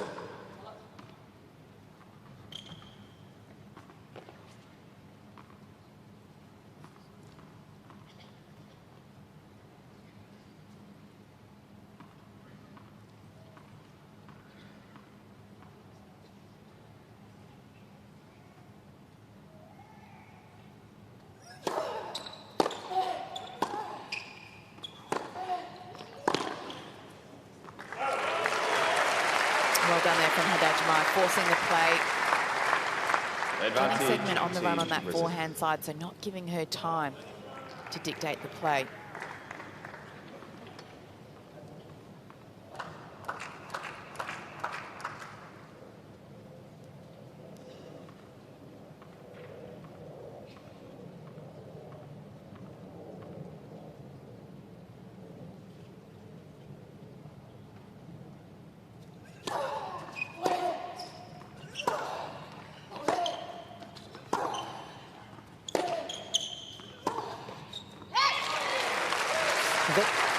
Well done there from Haddad Maia, forcing the play. Getting Advantage. Siegemund on the run on that Team forehand side, so not giving her time to dictate the play.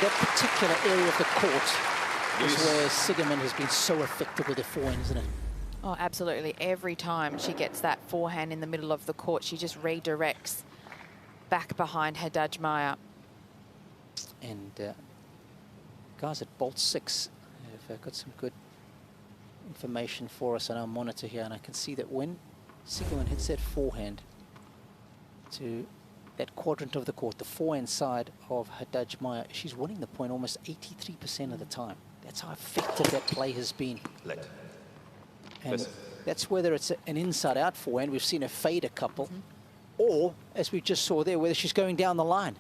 That particular area of the court is where Siegemund has been so effective with the forehand, isn't it? Oh, absolutely. Every time she gets that forehand in the middle of the court, she just redirects back behind Haddad Maia. And guys at Bolt 6 have got some good information for us on our monitor here, and I can see that when Siegemund hits that forehand to that quadrant of the court, the forehand side of Haddad Maia, she's winning the point almost 83% of the time. That's how effective that play has been. Let. And that's whether it's an inside-out forehand, we've seen her fade a couple, or, as we just saw there, whether she's going down the line.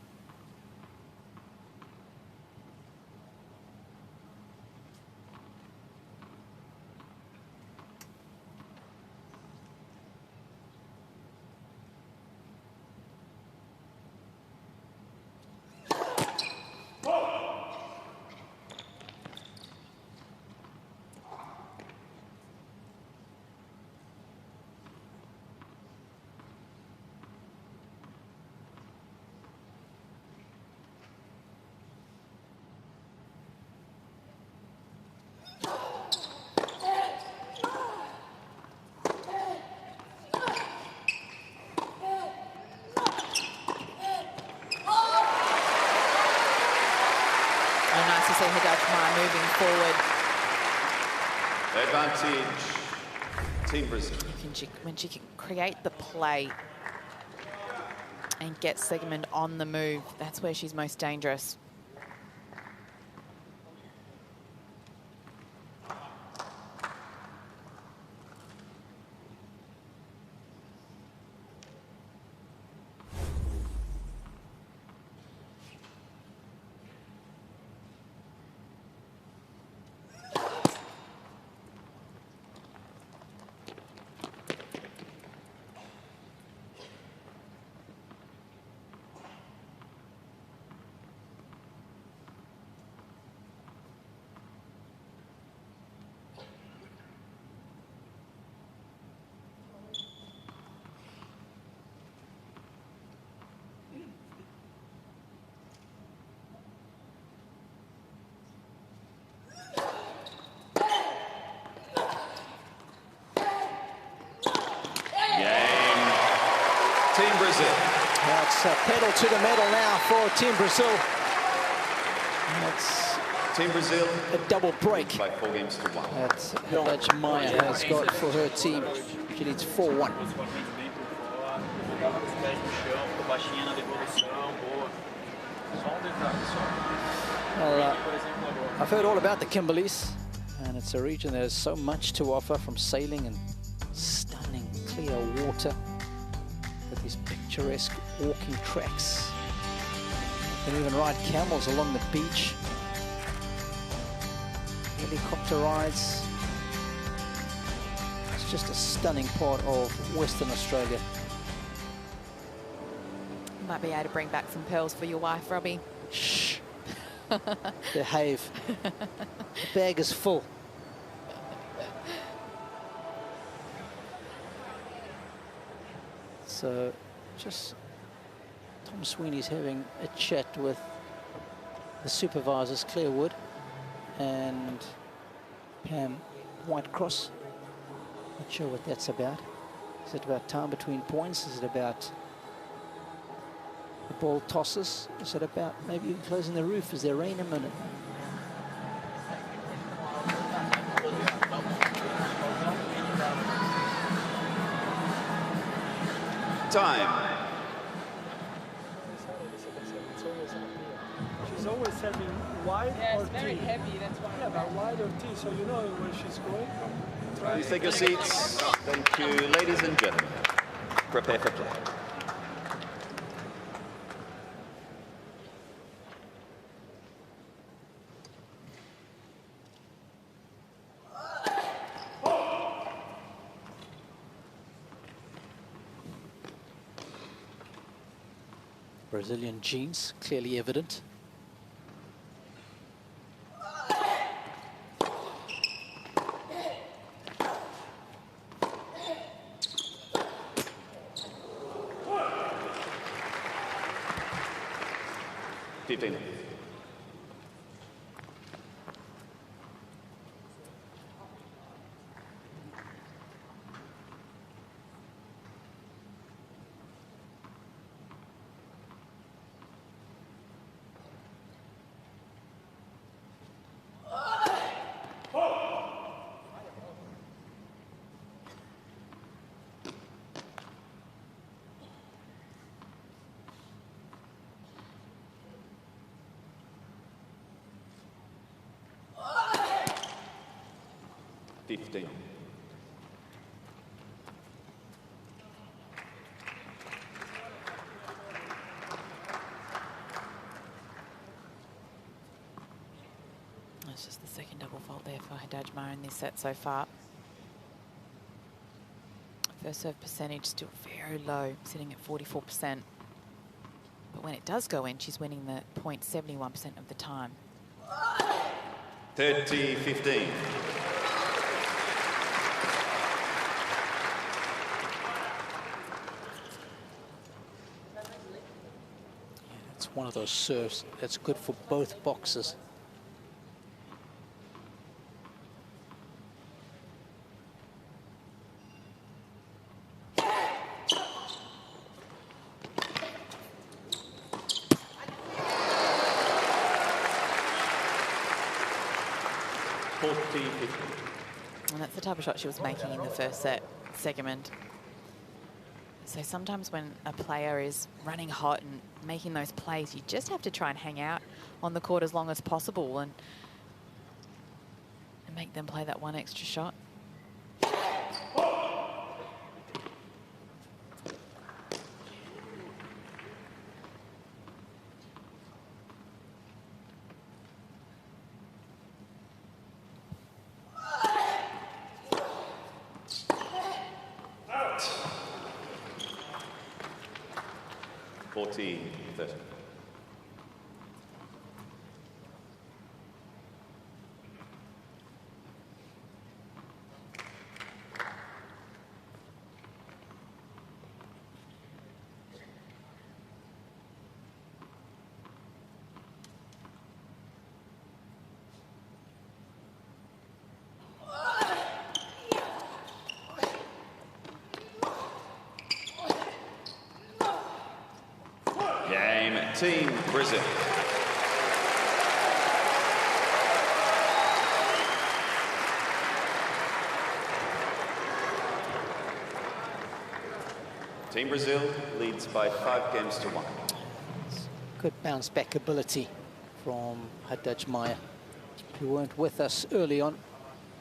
Nice to see Haddad Maia moving forward. Advantage. Team Brazil. When she can create the play and get Siegemund on the move, that's where she's most dangerous. It's a pedal to the metal now for Team Brazil. That's Team Brazil a double break by 4 games to 1. that Haddad Maia has got for her team. She needs 4-1. Well, I've heard all about the Kimberleys, and it's a region that has so much to offer, from sailing and stunning clear water with these picturesque walking tracks. You can even ride camels along the beach. Helicopter rides. It's just a stunning part of Western Australia. You might be able to bring back some pearls for your wife, Robbie. Shh. Behave. The bag is full. So just Tom Sweeney's having a chat with the supervisors, Claire Wood and Pam Whitecross. Not sure what that's about. Is it about time between points? Is it about the ball tosses? Is it about maybe closing the roof? Is there rain imminent? Time. She's always serving wide Yeah, or it's very tea. heavy, that's why. Yeah, but wide or tea, so you know where she's going. Please take your seats. Thank you, ladies and gentlemen. Prepare for play. Brazilian genes, clearly evident. That's just the second double fault there for Haddad Maia in this set so far. First serve percentage still very low, sitting at 44%. But when it does go in, she's winning the 0.71% of the time. 30-15. It's one of those serves that's good for both boxes. And that's the type of shot she was making in the first set, Siegemund. So sometimes when a player is running hot and making those plays, you just have to try and hang out on the court as long as possible and make them play that one extra shot. Team Brazil. Team Brazil leads by 5 games to 1. Good bounce back ability from Haddad Maia, who weren't with us early on.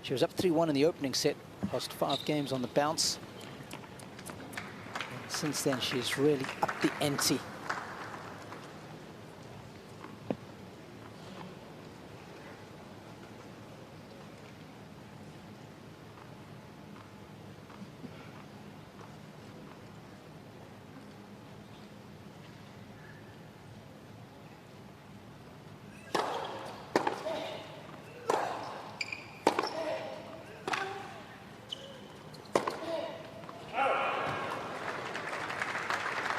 She was up 3-1 in the opening set, lost 5 games on the bounce. And since then, she's really upped the ante.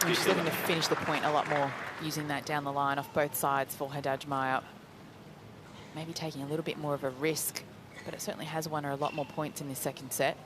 She's looking to finish the point a lot more, using that down the line off both sides for Haddad Maia. Maybe taking a little bit more of a risk, but it certainly has won her a lot more points in this second set.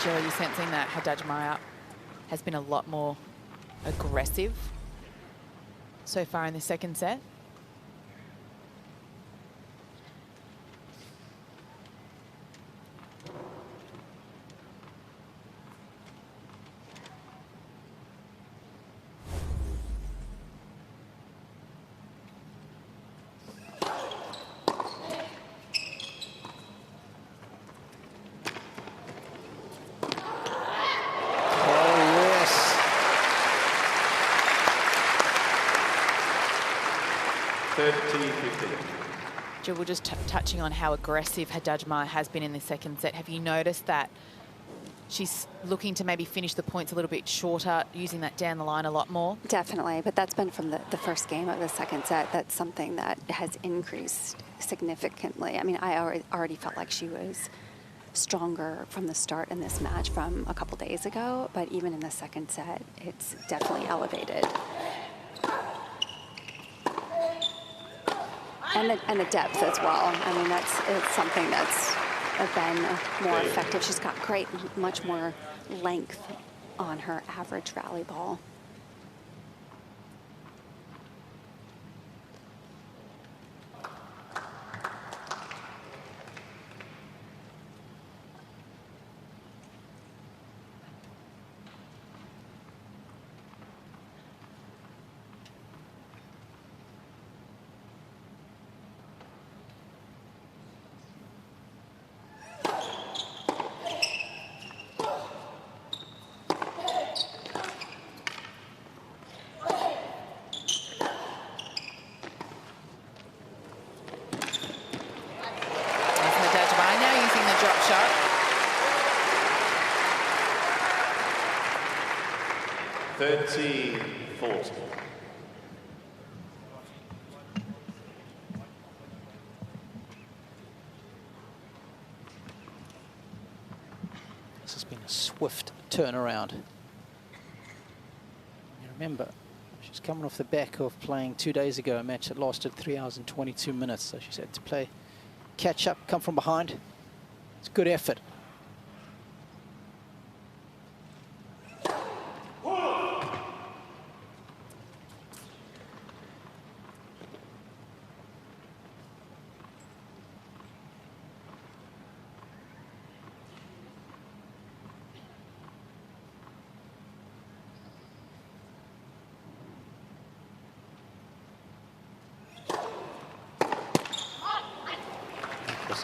Jill, are you sensing that Haddad Maia has been a lot more aggressive so far in the second set? Jill, we're just touching on how aggressive Haddad Maia has been in the second set. Have you noticed that she's looking to maybe finish the points a little bit shorter, using that down the line a lot more? Definitely, but that's been from the first game of the second set. That's something that has increased significantly. I mean, I already felt like she was stronger from the start in this match from a couple days ago, but even in the second set, it's definitely elevated. And the depth as well. I mean, it's something that's been more effective. She's got much more length on her average rally ball. shot. (30-40). This has been a swift turnaround. You remember, she's coming off the back of playing 2 days ago a match that lasted 3 hours and 22 minutes. So she's had to play catch up, come from behind. It's good effort.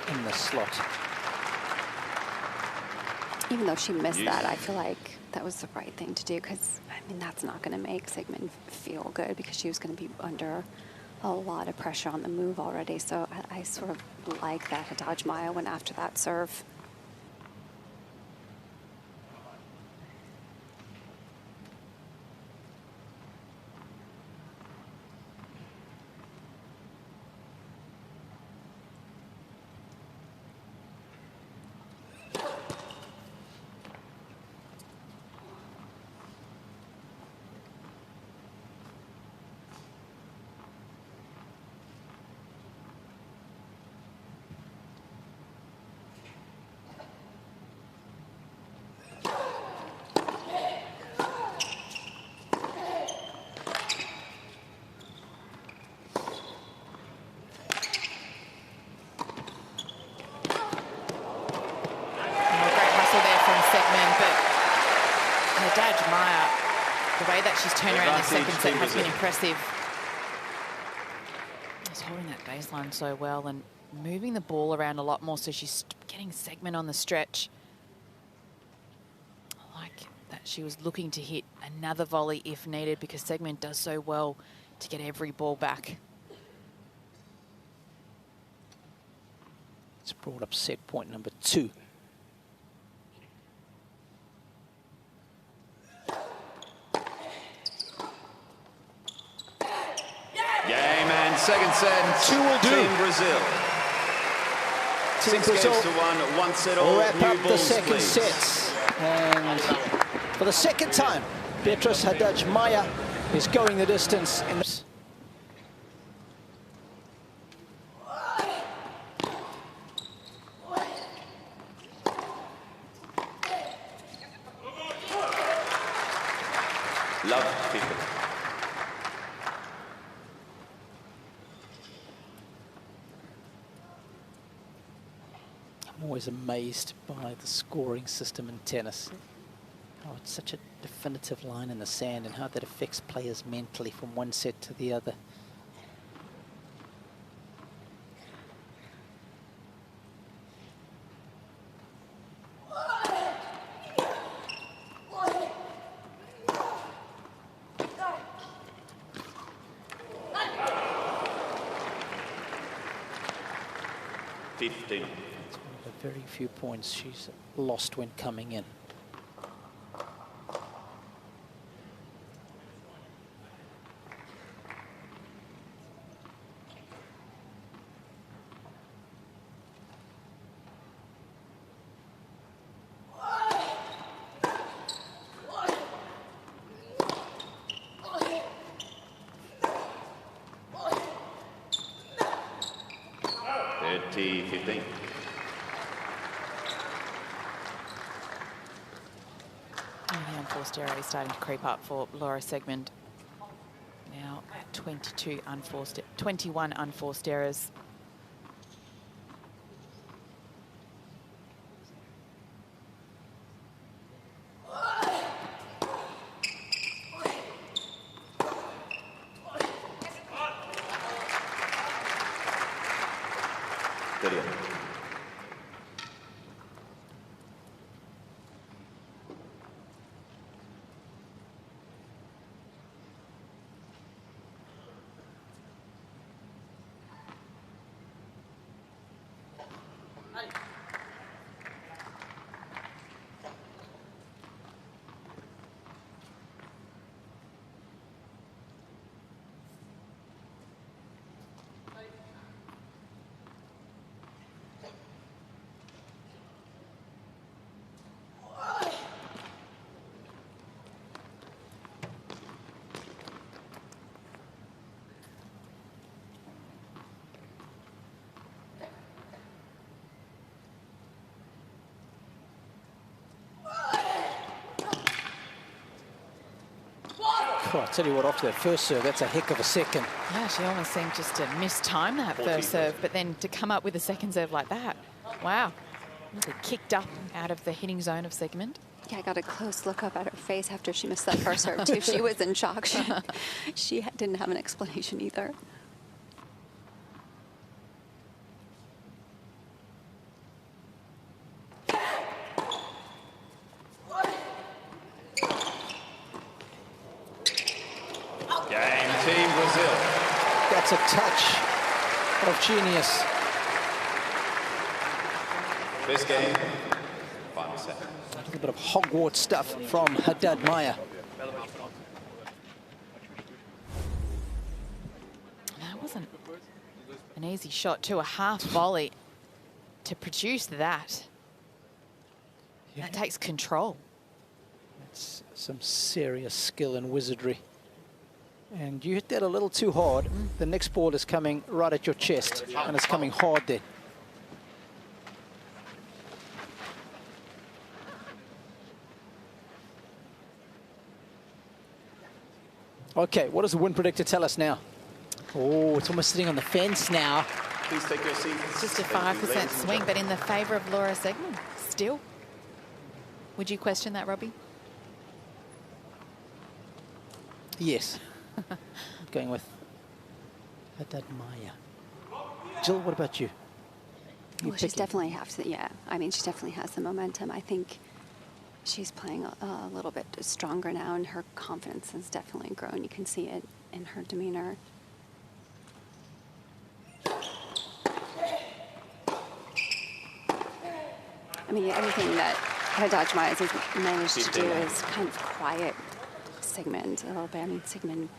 In the slot. Even though she missed that, I feel like that was the right thing to do, because, I mean, that's not going to make Siegemund feel good, because she was going to be under a lot of pressure on the move already. So I sort of like that Haddad Maia went after that serve. Haddad Maia, the way that she's turned around this second set has been impressive. She's holding that baseline so well and moving the ball around a lot more, so she's getting Siegemund on the stretch. I like that she was looking to hit another volley if needed, because Siegemund does so well to get every ball back. It's brought up set point number 2. Game and second set. 2 will do. Team Brazil. Team 6 Brazil games to 1 set all. wrap New up the balls, second please. set. And for the second time, Beatriz Haddad Maia is going the distance in the... Love people. I'm always amazed by the scoring system in tennis. Oh, it's such a definitive line in the sand, and how that affects players mentally from one set to the other. It's one of the very few points she's lost when coming in. The unforced error is starting to creep up for Laura Siegemund. Now at 21 unforced errors. Oh, I tell you what, off that first serve, that's a heck of a second. Yeah, she almost seemed just to mistime that first serve, but then to come up with a second serve like that. Wow. Really kicked up out of the hitting zone of Siegemund. Yeah, I got a close look up at her face after she missed that first serve, too. She was in shock. She didn't have an explanation either. That's a touch of genius. First game, final set. A little bit of Hogwarts stuff from Haddad Maia. That wasn't an easy shot, too. A half volley to produce that. Yeah. That takes control. That's some serious skill and wizardry. And you hit that a little too hard. The next ball is coming right at your chest, and it's coming hard there. Okay, what does the wind predictor tell us now? Oh, it's almost sitting on the fence now. Please take your seats. It's just a 5% swing, but in the favour of Laura Siegemund. Still. Would you question that, Robbie? Yes. I'm going with Haddad Maia. Jill, what about you? Well, she's definitely yeah. I mean, she definitely has the momentum. I think she's playing a little bit stronger now, and her confidence has definitely grown. You can see it in her demeanor. I mean, everything that Haddad Maia has managed to do is kind of quiet Siegemund a little bit. I mean, Siegemund,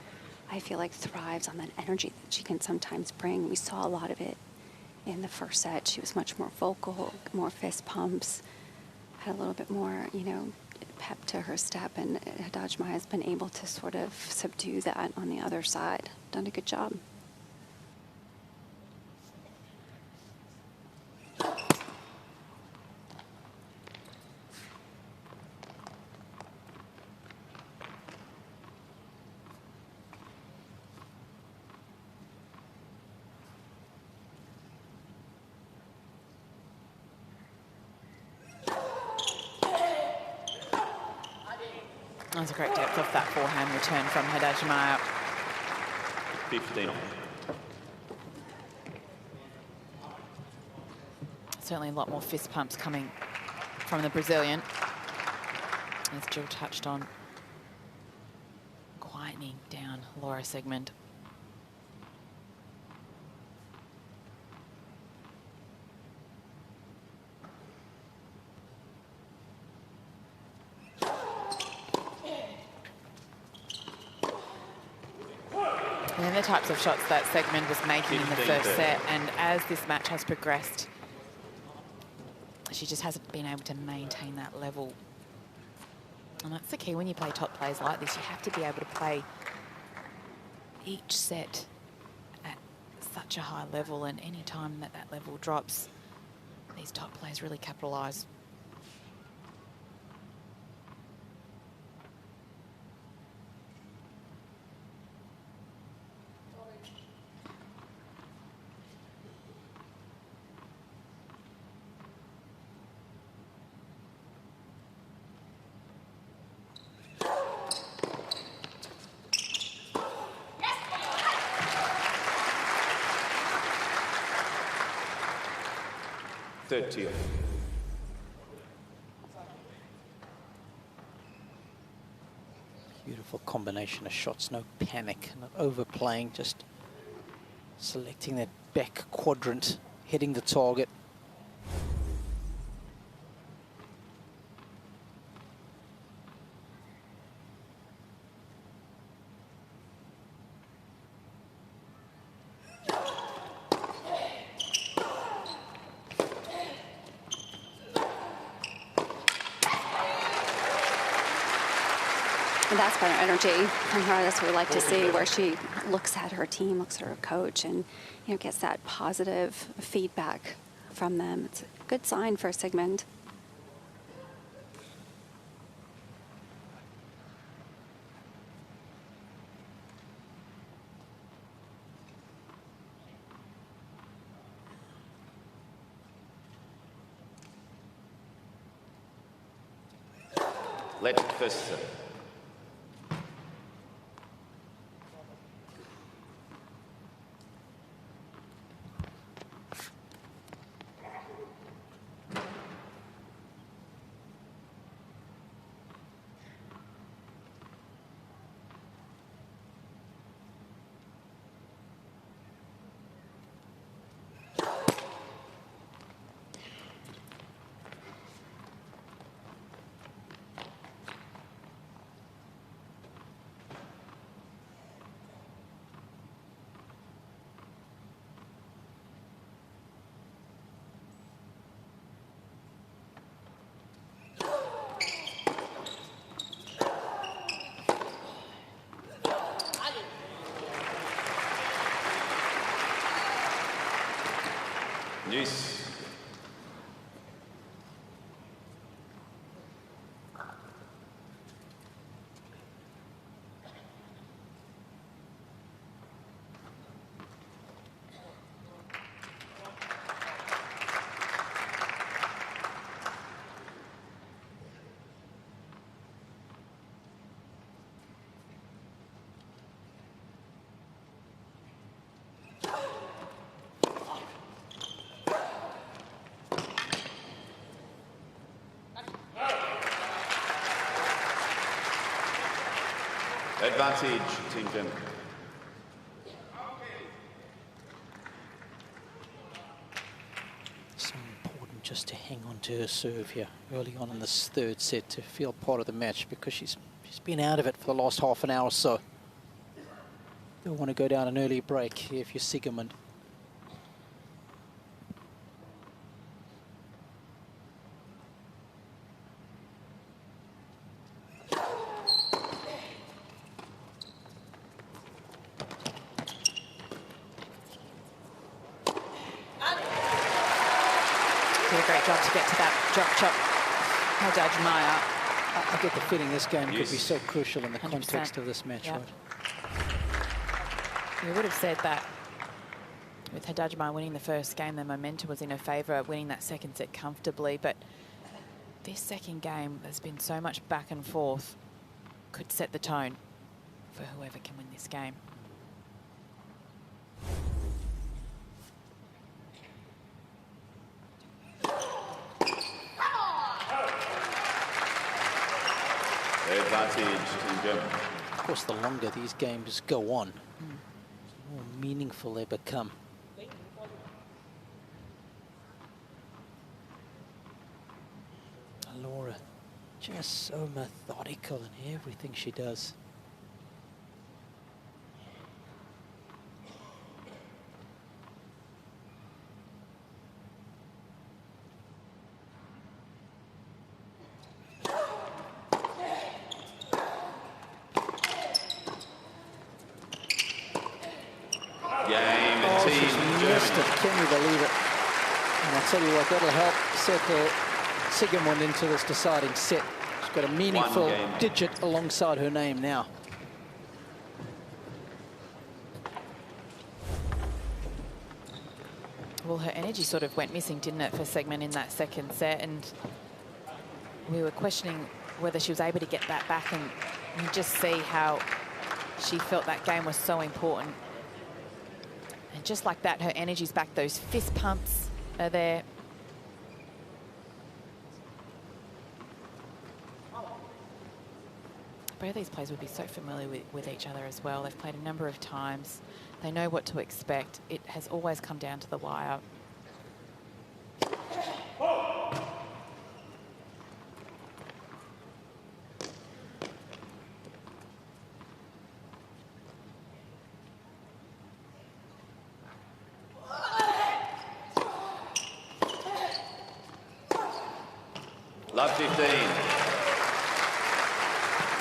I feel like, thrives on that energy that she can sometimes bring. We saw a lot of it in the first set. She was much more vocal, more fist pumps, had a little bit more, you know, pep to her step, and Haddad Maia has been able to sort of subdue that on the other side. Done a good job. That was a great depth off that forehand return from Haddad Maia. 15. Certainly a lot more fist pumps coming from the Brazilian, as Jill touched on, quietening down Laura Siegemund. And the types of shots that Siegemund was making in the first set, and as this match has progressed, she just hasn't been able to maintain that level. And that's the key when you play top players like this. You have to be able to play each set at such a high level, and any time that that level drops, these top players really capitalise. Beautiful combination of shots, no panic, not overplaying, just selecting that back quadrant, hitting the target. And that's better energy from her. That's what we like to see, where she looks at her team, looks at her coach, and, you know, gets that positive feedback from them. It's a good sign for Siegemund. Let first set. Yes. Advantage, Team Germany. So important just to hang on to her serve here early on in this third set to feel part of the match, because she's been out of it for the last half an hour or so. Don't want to go down an early break here if you're Siegemund. Did a great job to get to that drop chop. Haddad Maia. I get the feeling this game could be Yes. so crucial in the 100%. context of this match, Yep. right? We would have said that with Haddad Maia winning the first game, the momentum was in her favour, winning that second set comfortably. But this second game, there's been so much back and forth, could set the tone for whoever can win this game. Advantage, Team Germany. Of course, the longer these games go on, the more meaningful they become. Laura, just so methodical in everything she does. Game, Oh, Team she's missed it. Germany. Can you believe it? And I'll tell you what, that'll help settle Siegemund into this deciding set. She's got a meaningful game. digit alongside her name now. Well, her energy sort of went missing, didn't it, for Siegemund in that second set? And we were questioning whether she was able to get that back, and you just see how she felt that game was so important. And just like that, her energy's back. Those fist pumps are there. Both of these players would be so familiar with each other as well. They've played a number of times. They know what to expect. It has always come down to the wire. Love 15.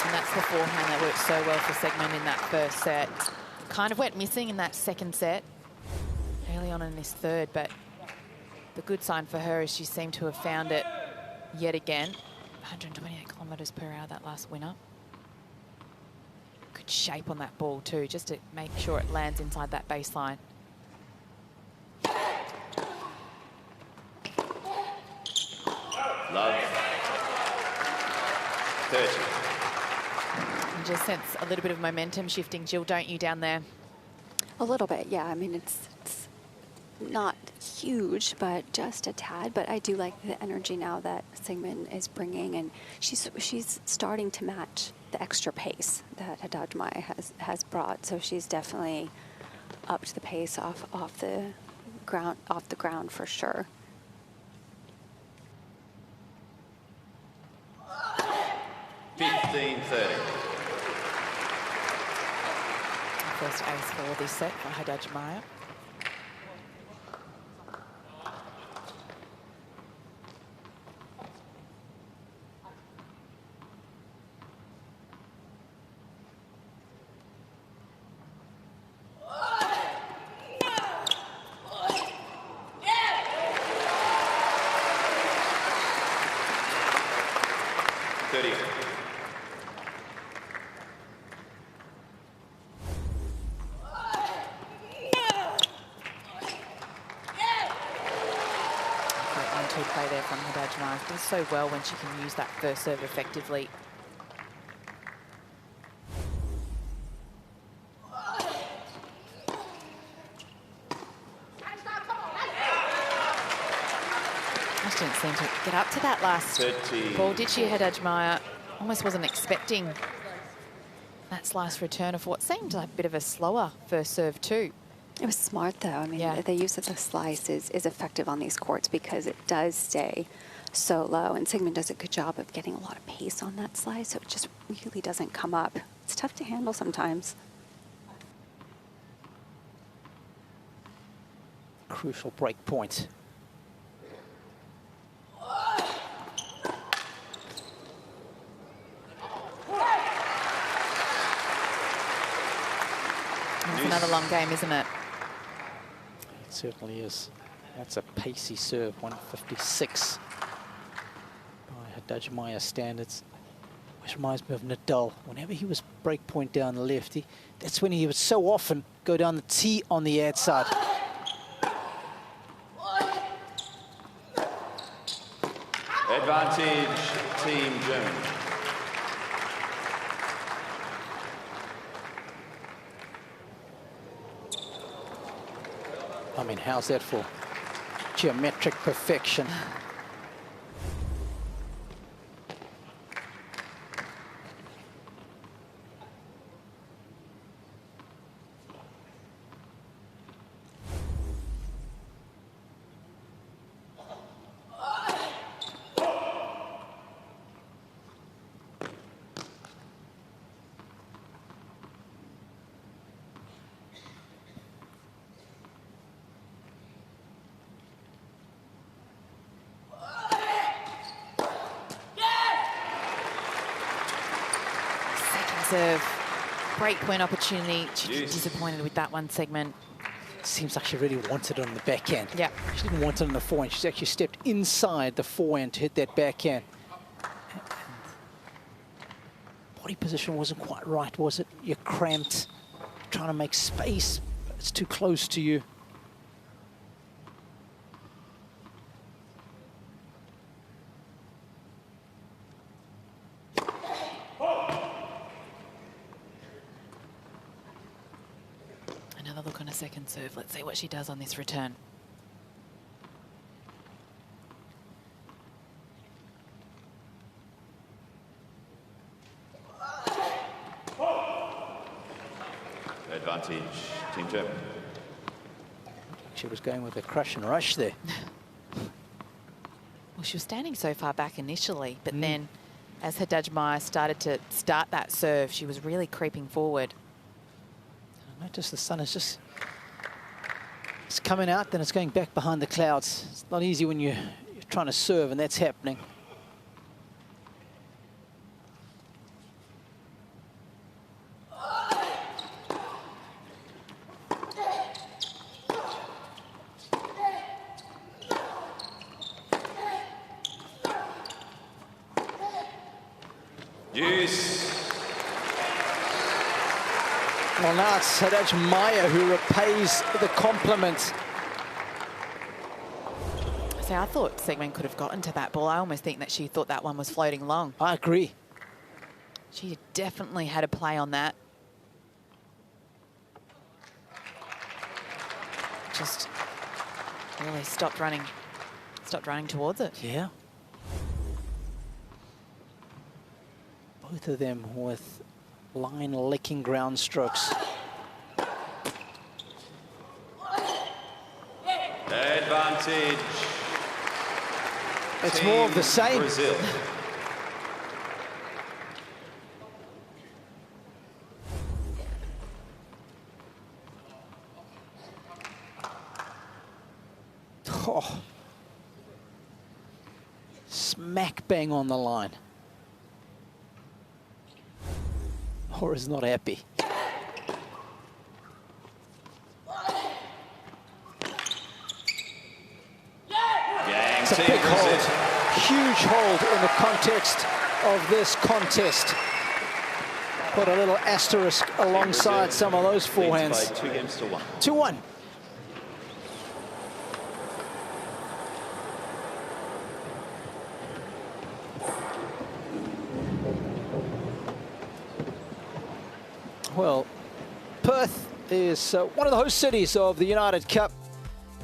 And that's the forehand that worked so well for Siegemund in that first set. Kind of went missing in that second set, early on in this third, but the good sign for her is she seemed to have found it yet again. 128 kilometres per hour, that last winner. Good shape on that ball too, just to make sure it lands inside that baseline. Love 30. You just sense a little bit of momentum shifting, Jill, don't you, down there? A little bit, yeah. I mean, it's not huge, but just a tad. But I do like the energy now that Siegemund is bringing, and she's starting to match the extra pace that Haddad Maia has brought. So she's definitely upped the pace off the ground for sure. First ace for this set for Haddad Maia. Play there from Haddad Maia. Does so well when she can use that first serve effectively. Just didn't seem to get up to that last ball, did she, Haddad Maia? Almost wasn't expecting that slice return of what seemed like a bit of a slower first serve too. It was smart, though. I mean, Yeah. the use of the slice is effective on these courts because it does stay so low. And Siegemund does a good job of getting a lot of pace on that slice, so it just really doesn't come up. It's tough to handle sometimes. Crucial break point. It's another long game, isn't it? It certainly is. That's a pacey serve, 156 by Haddad Maia standards. Which reminds me of Nadal. Whenever he was break point down the left, that's when he would so often go down the tee on the ad side. Advantage, Team Germany. I mean, how's that for geometric perfection? Serve, break point opportunity. She's disappointed with that one segment. Seems like she really wanted it on the backhand. Yeah. She didn't want it on the forehand. She's actually stepped inside the forehand to hit that backhand. And body position wasn't quite right, was it? You're cramped, trying to make space, but it's too close to you. Another look on a second serve. Let's see what she does on this return. Advantage, Team Germany. She was going with a crush and rush there. Well, she was standing so far back initially, but then as Haddad Maia started to start that serve, she was really creeping forward. Notice the sun is just, it's coming out, then it's going back behind the clouds. It's not easy when you're trying to serve and that's happening. Use. Well, now it's Haddad Maia who repays the compliment. See, I thought Siegemund could have gotten to that ball. I almost think that she thought that one was floating long. I agree. She definitely had a play on that. Just really stopped running towards it. Yeah. Both of them with line-licking ground strokes. Advantage. It's Team more of the same. Brazil. Oh. Smack bang on the line. Hora's not happy. It's a big hold, huge hold in the context of this contest. Put a little asterisk alongside some of those forehands. 2 games to 1. 2-1. Well, Perth is one of the host cities of the United Cup.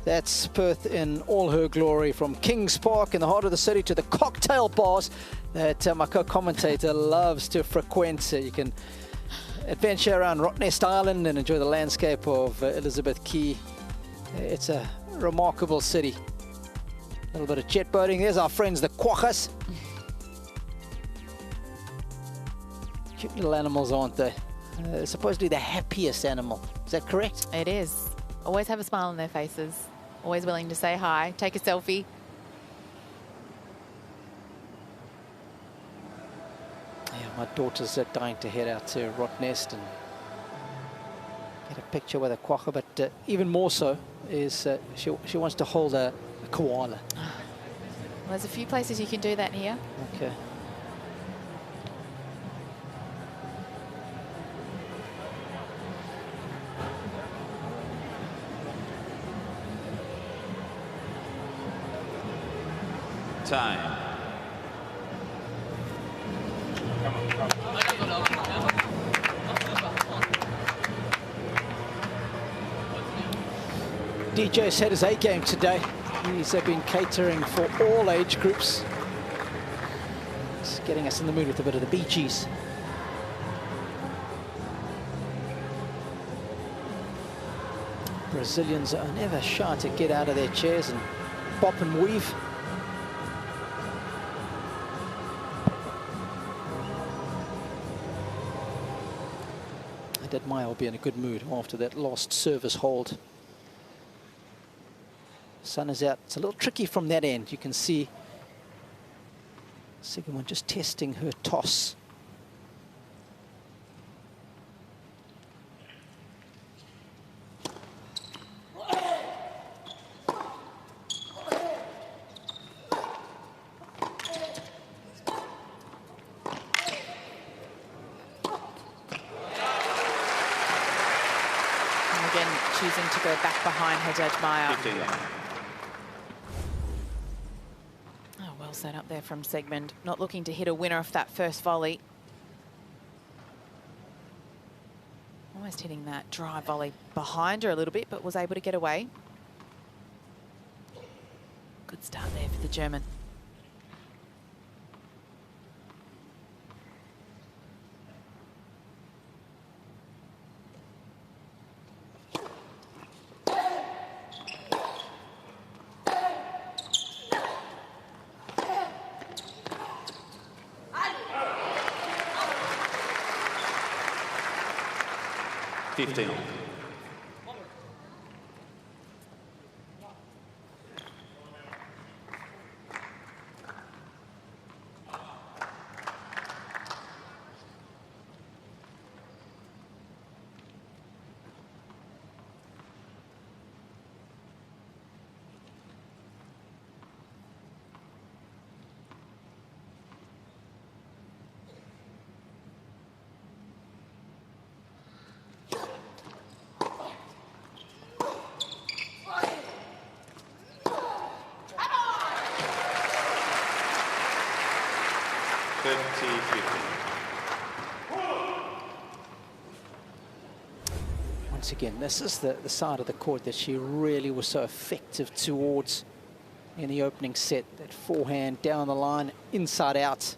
That's Perth in all her glory, from Kings Park in the heart of the city to the cocktail bars that my co-commentator loves to frequent. You can adventure around Rottnest Island and enjoy the landscape of Elizabeth Key. It's a remarkable city. A little bit of jet boating. There's our friends, the quokkas. Cute little animals, aren't they? Supposedly the happiest animal. Is that correct? It is. Always have a smile on their faces. Always willing to say hi, take a selfie. Yeah, my daughters are dying to head out to Rottnest and get a picture with a quokka, but even more so is she wants to hold a koala. Well, there's a few places you can do that here. Okay. Time. DJ's had his A game today. He's been catering for all age groups. It's getting us in the mood with a bit of the Bee Gees. Brazilians are never shy to get out of their chairs and bop and weave. Haddad Maia will be in a good mood after that last service hold. Sun is out. It's a little tricky from that end. You can see Siegemund just testing her toss. And again, choosing to go back behind Haddad Maia. 15. Well set up there from Siegemund. Not looking to hit a winner off that first volley. Almost hitting that drive volley behind her a little bit, but was able to get away. Good start there for the German. Once again, this is the side of the court that she really was so effective towards in the opening set. That forehand down the line, inside out.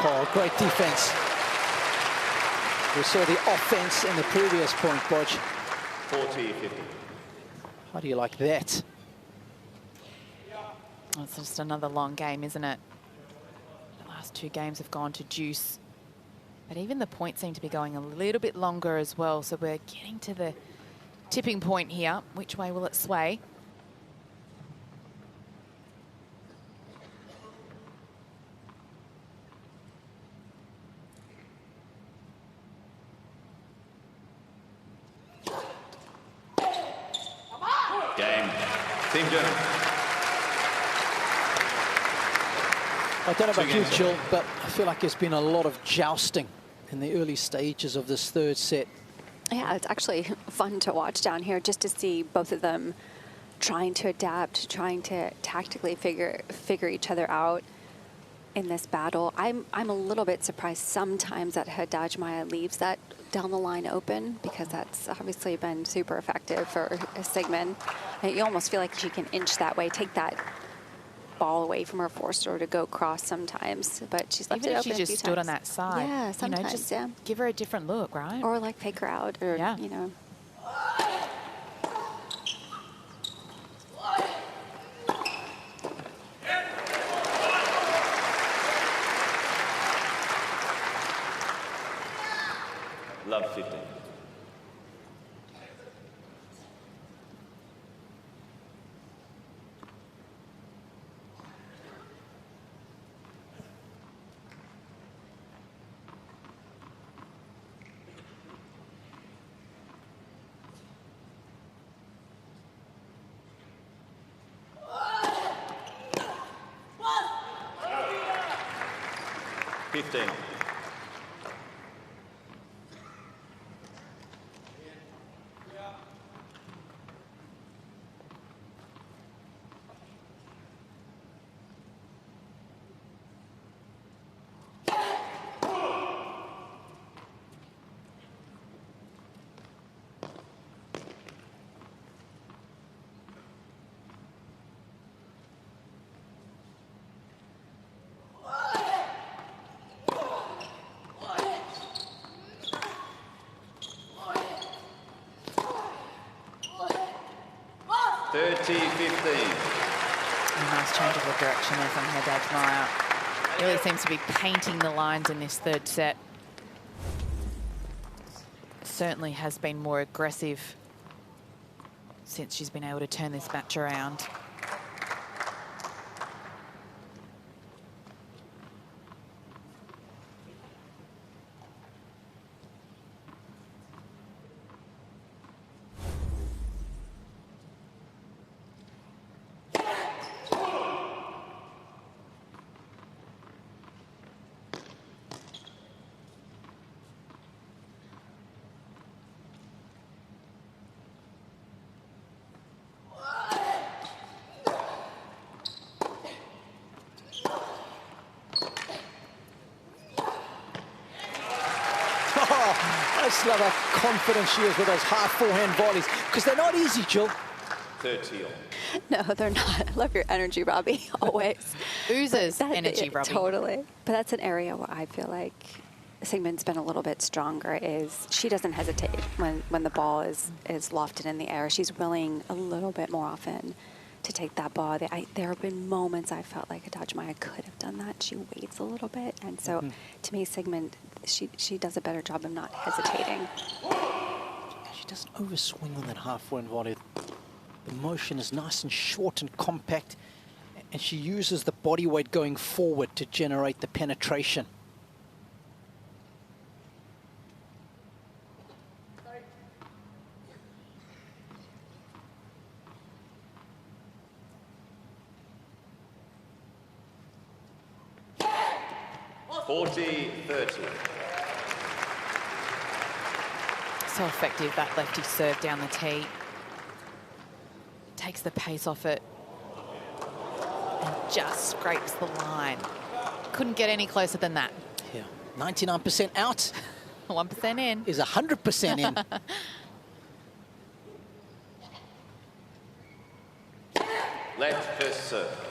Oh, great defense. We saw the offense in the previous point, Bodge. 40-50. How do you like that? Well, it's just another long game, isn't it? The last two games have gone to juice. But even the points seem to be going a little bit longer as well. So we're getting to the tipping point here. Which way will it sway? Team Germany. I don't know about you, Jill, but I feel like there's been a lot of jousting in the early stages of this third set. Yeah, it's actually fun to watch down here just to see both of them trying to adapt, trying to tactically figure each other out in this battle. I'm a little bit surprised sometimes that Haddad Maia leaves that down the line open, because that's obviously been super effective for Siegemund. And you almost feel like she can inch that way, take that ball away from her, force her to go cross sometimes, but she's left Even it if open she a few just stood on times. that side, Yeah, sometimes, you know, just yeah. give her a different look, right? Or like fake her out, or, Yeah. you know. Love 15. A nice change of direction there from Haddad Maia. Really seems to be painting the lines in this third set. Certainly has been more aggressive since she's been able to turn this match around. I just love how confident she is with those high forehand volleys, because they're not easy, Jill. 30 all. No, they're not. I love your energy, Robbie, always. Oozes energy, Robbie. Totally. But that's an area where I feel like Siegemund's been a little bit stronger, is she doesn't hesitate when the ball is lofted in the air. She's willing a little bit more often to take that ball. There have been moments I felt like Haddad Maia could have done that. She waits a little bit. And so, to me, Siegemund, she does a better job of not hesitating. She doesn't overswing on that half forehand volley. The motion is nice and short and compact, and she uses the body weight going forward to generate the penetration. So effective, that lefty serve down the tee. Takes the pace off it and just scrapes the line. Couldn't get any closer than that. Yeah, 99% out. 1% in. Is 100% in. Left first serve.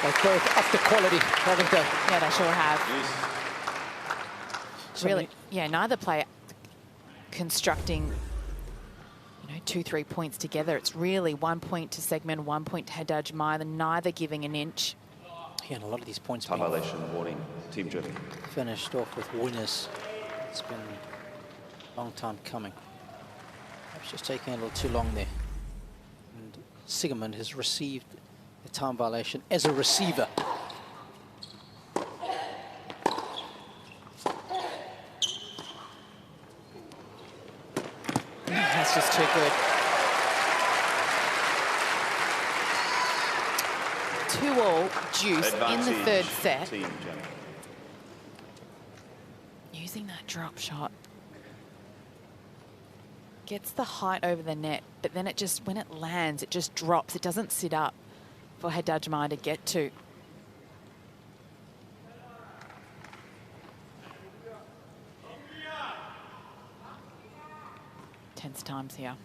They've both upped the quality, haven't they? Yeah, they sure have. So Really, yeah, neither player constructing, 2-3 points together. It's really 1 point to Siegemund, 1 point to Haddad Maia, neither giving an inch. Yeah, and a lot of these points Time being violation warning, Team Germany. finished off with winners. It's been Long time coming. Perhaps just taking a little too long there. And Siegemund has received a time violation as a receiver. That's just too good. 2-all juice in the third set. Team, Jenny. Using that drop shot. Gets the height over the net, but then it just, when it lands, it just drops. It doesn't sit up for Haddad Maia to get to. Tense times here.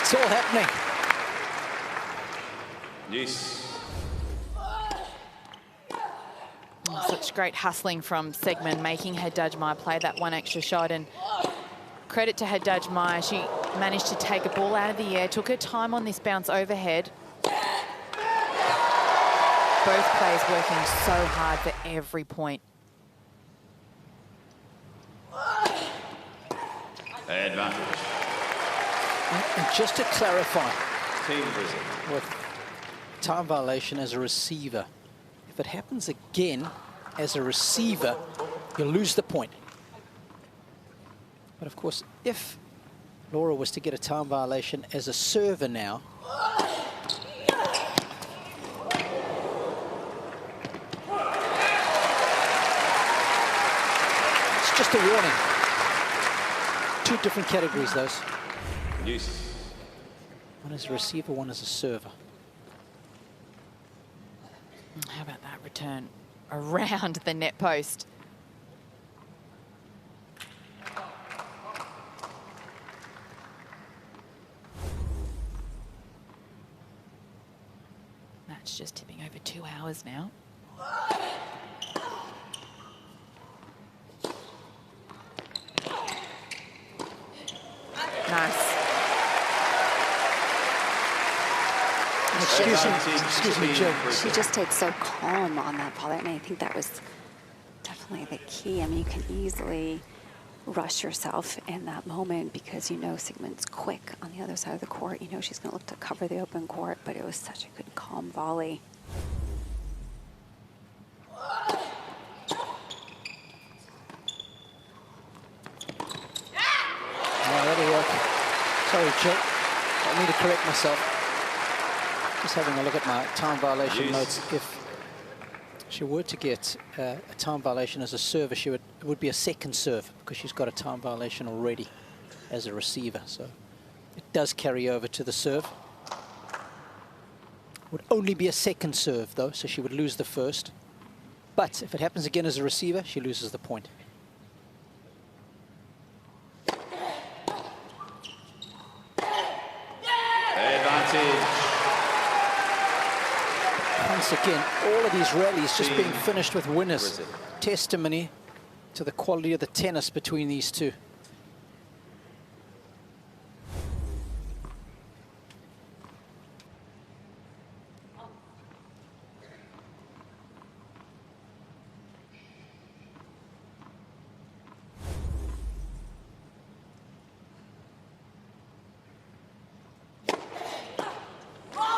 It's all happening. Yes. Such great hustling from Siegemund, making Haddad Maia play that one extra shot. And credit to Haddad Maia, she managed to take a ball out of the air, took her time on this bounce overhead. Both players working so hard for every point. Advantage. And just to clarify, Team Brazil. with time violation as a receiver, if it happens again as a receiver, you'll lose the point. But of course, if Laura was to get a time violation as a server now, it's just a warning. Two different categories, those. Yes. One is a receiver, one is a server. How about that return around the net post? Match just tipping over 2 hours now. Nice. Excuse me, Joe. She just takes so calm on that volley, and I think that was definitely the key. I mean, you can easily rush yourself in that moment because you know Siegemund's quick on the other side of the court. You know she's going to look to cover the open court, but it was such a good, calm volley. That'll work. Sorry, Jill. I need to correct myself. Just having a look at my time violation notes. If she were to get a time violation as a server, it would be a second serve because she's got a time violation already as a receiver. So it does carry over to the serve. Would only be a second serve though, so she would lose the first. But if it happens again as a receiver, she loses the point. Advantage. Once again, all of these rallies just being finished with winners. Brazil. Testimony to the quality of the tennis between these two.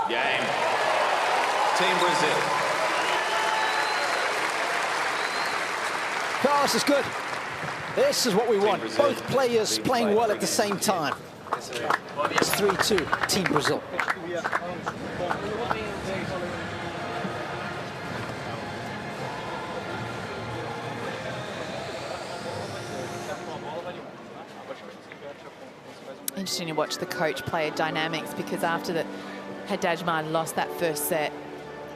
Game. Team Brazil. Oh, this is good. This is what we want. Brazil. Both players playing well at the same time. It's 3-2, Team Brazil. Interesting to watch the coach-player dynamics because after that Haddad Maia lost that first set,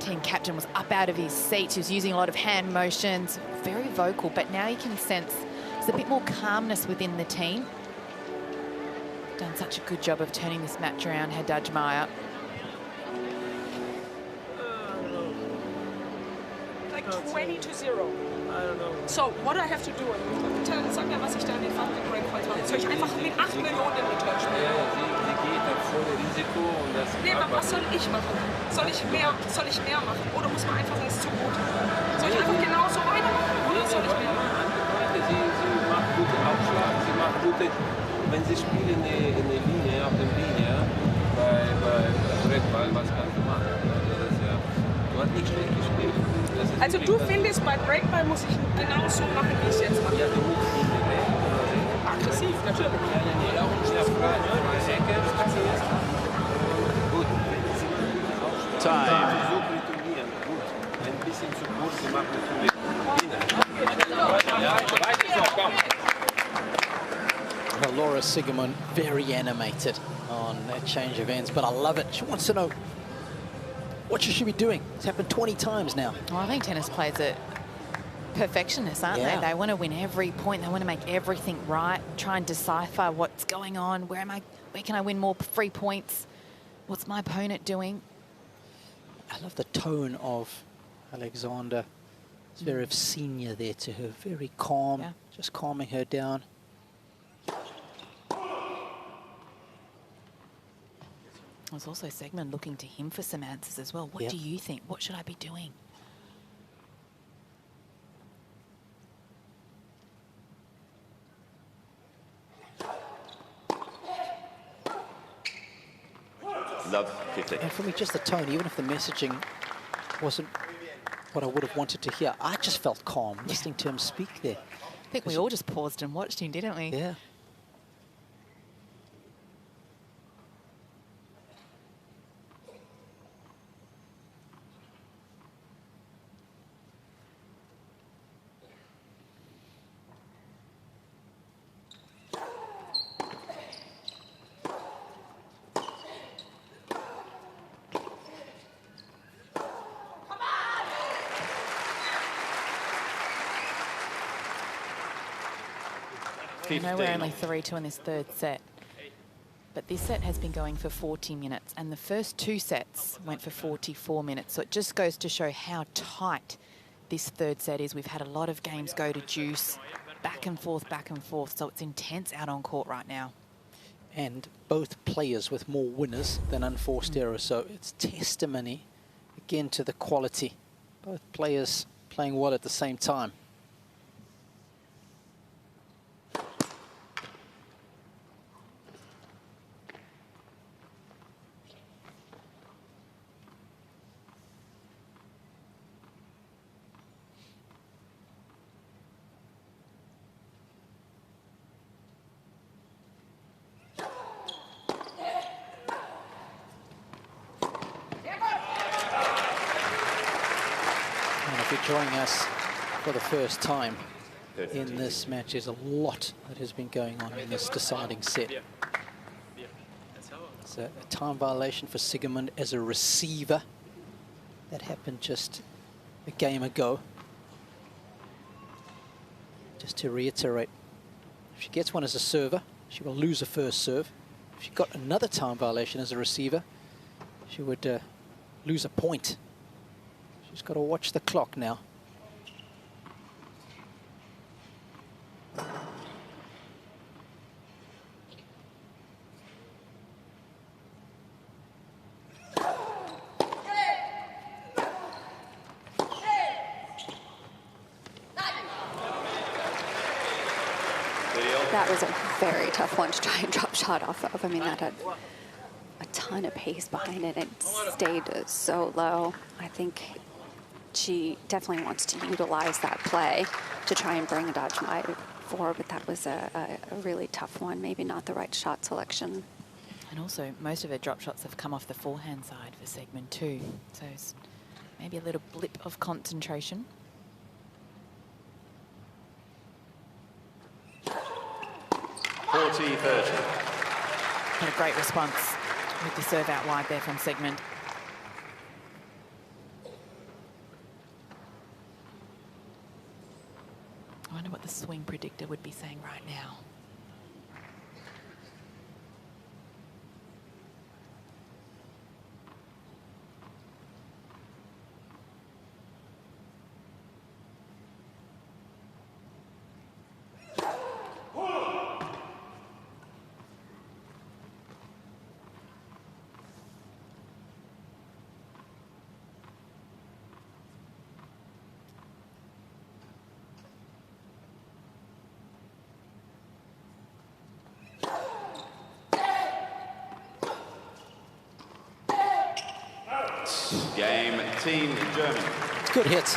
team captain was up out of his seat. He was using a lot of hand motions, very vocal, but now you can sense there's a bit more calmness within the team. Done such a good job of turning this match around, Haddad Maia. Like 20-0. I don't know. So, what do I have to do? Sag mir, was ich da in den Fund Break heute mache. Soll ich einfach mit 8 Millionen in Return spielen? Sie geht auf volle Risiko und das. Nee, aber was soll ich machen? Soll ich mehr machen? Oder muss man einfach sagen, es ist zu gut? Soll ich einfach genauso weitermachen? Oder soll ich mehr machen? Sie macht gute Aufschlag, sie macht gute. Wenn sie spielen in der Linie, auf der Linie, bei Brettball, was kannst du machen? Also das ist ja, du hast nicht schlecht gespielt. Also du findest, bei Breakball muss ich genauso machen, wie ich es jetzt mache? Ja, du musst nicht Aggressiv, natürlich. ja, auch nicht frei Ecke. Gut. Time. So retournieren, gut. Ein bisschen zu kurz gemacht natürlich. Well, Laura Siegemund, very animated on that change of ends, but I love it. She wants to know what she should be doing. It's happened 20 times now. Well, I think tennis players are perfectionists, aren't Yeah. they? They want to win every point. They want to make everything right, try and decipher what's going on. Where can I win more free points? What's my opponent doing? I love the tone of Alexander Zverev Senior there to her. Very calm, Yeah. just calming her down. There's also Siegemund looking to him for some answers as well. What Yeah. do you think? What should I be doing? Love 50. And for me, just the tone, even if the messaging wasn't what I would have wanted to hear, I just felt calm listening to him speak there. I think we all just paused and watched him, didn't we? Yeah. I know we're only 3-2 in this third set, but this set has been going for 40 minutes, and the first two sets went for 44 minutes, so it just goes to show how tight this third set is. We've had a lot of games go to juice, back and forth, so it's intense out on court right now. And both players with more winners than unforced errors, so it's testimony, again, to the quality. Both players playing well at the same time. Joining us for the first time in this match, there's a lot that has been going on in this deciding set. It's a time violation for Siegemund as a receiver. That happened just a game ago. Just to reiterate, if she gets one as a server, she will lose a first serve. If she got another time violation as a receiver, she would lose a point. She's got to watch the clock now. That was a very tough one to try and drop shot off of. I mean, that had a ton of pace behind it. It stayed so low. I think she definitely wants to utilize that play to try and bring Haddad Maia forward, but that was a really tough one. Maybe not the right shot selection. And also, most of her drop shots have come off the forehand side for Siegemund too. So it's maybe a little blip of concentration. And a great response with the serve out wide there from Siegemund. I wonder what the swing predictor would be saying right now. Game, Team Germany. Good hits.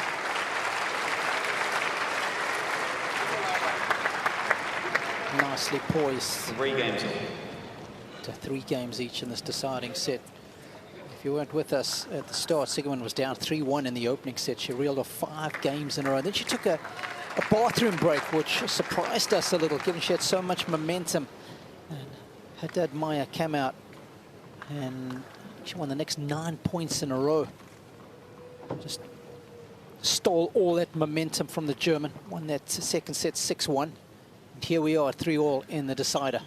Nicely poised. 3 games all. To 3 games each in this deciding set. If you weren't with us at the start, Siegemund was down 3-1 in the opening set. She reeled off 5 games in a row. Then she took a bathroom break, which surprised us a little, given she had so much momentum. And Haddad Maia came out and she won the next 9 points in a row. Just stole all that momentum from the German. Won that second set 6-1. And here we are, 3-all in the decider.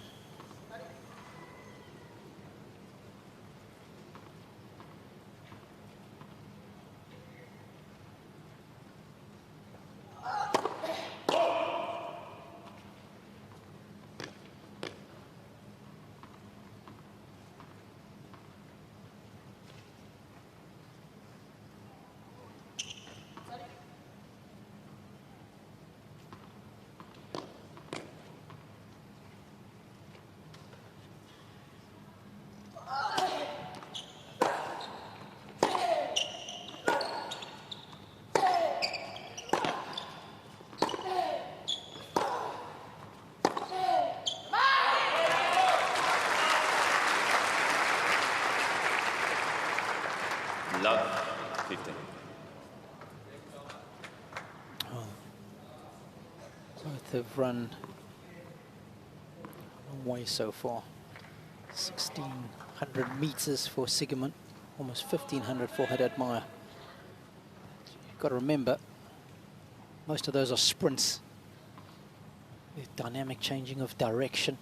Love, 15. Both have run a long way so far. 1,600 meters for Siegemund, almost 1,500 for Haddad Maia. You've got to remember, most of those are sprints with dynamic changing of direction.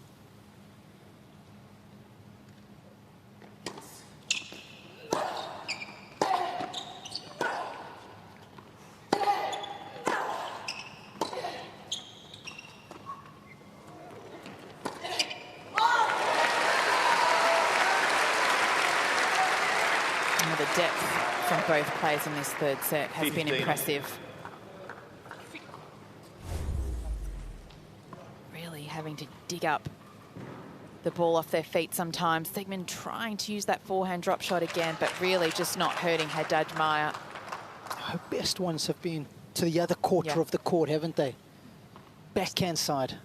The depth from both players in this third set has been 15. impressive. Really having to dig up the ball off their feet sometimes. Siegemund trying to use that forehand drop shot again, but really just not hurting Haddad Maia. Her best ones have been to the other quarter of the court, haven't they? Backhand side.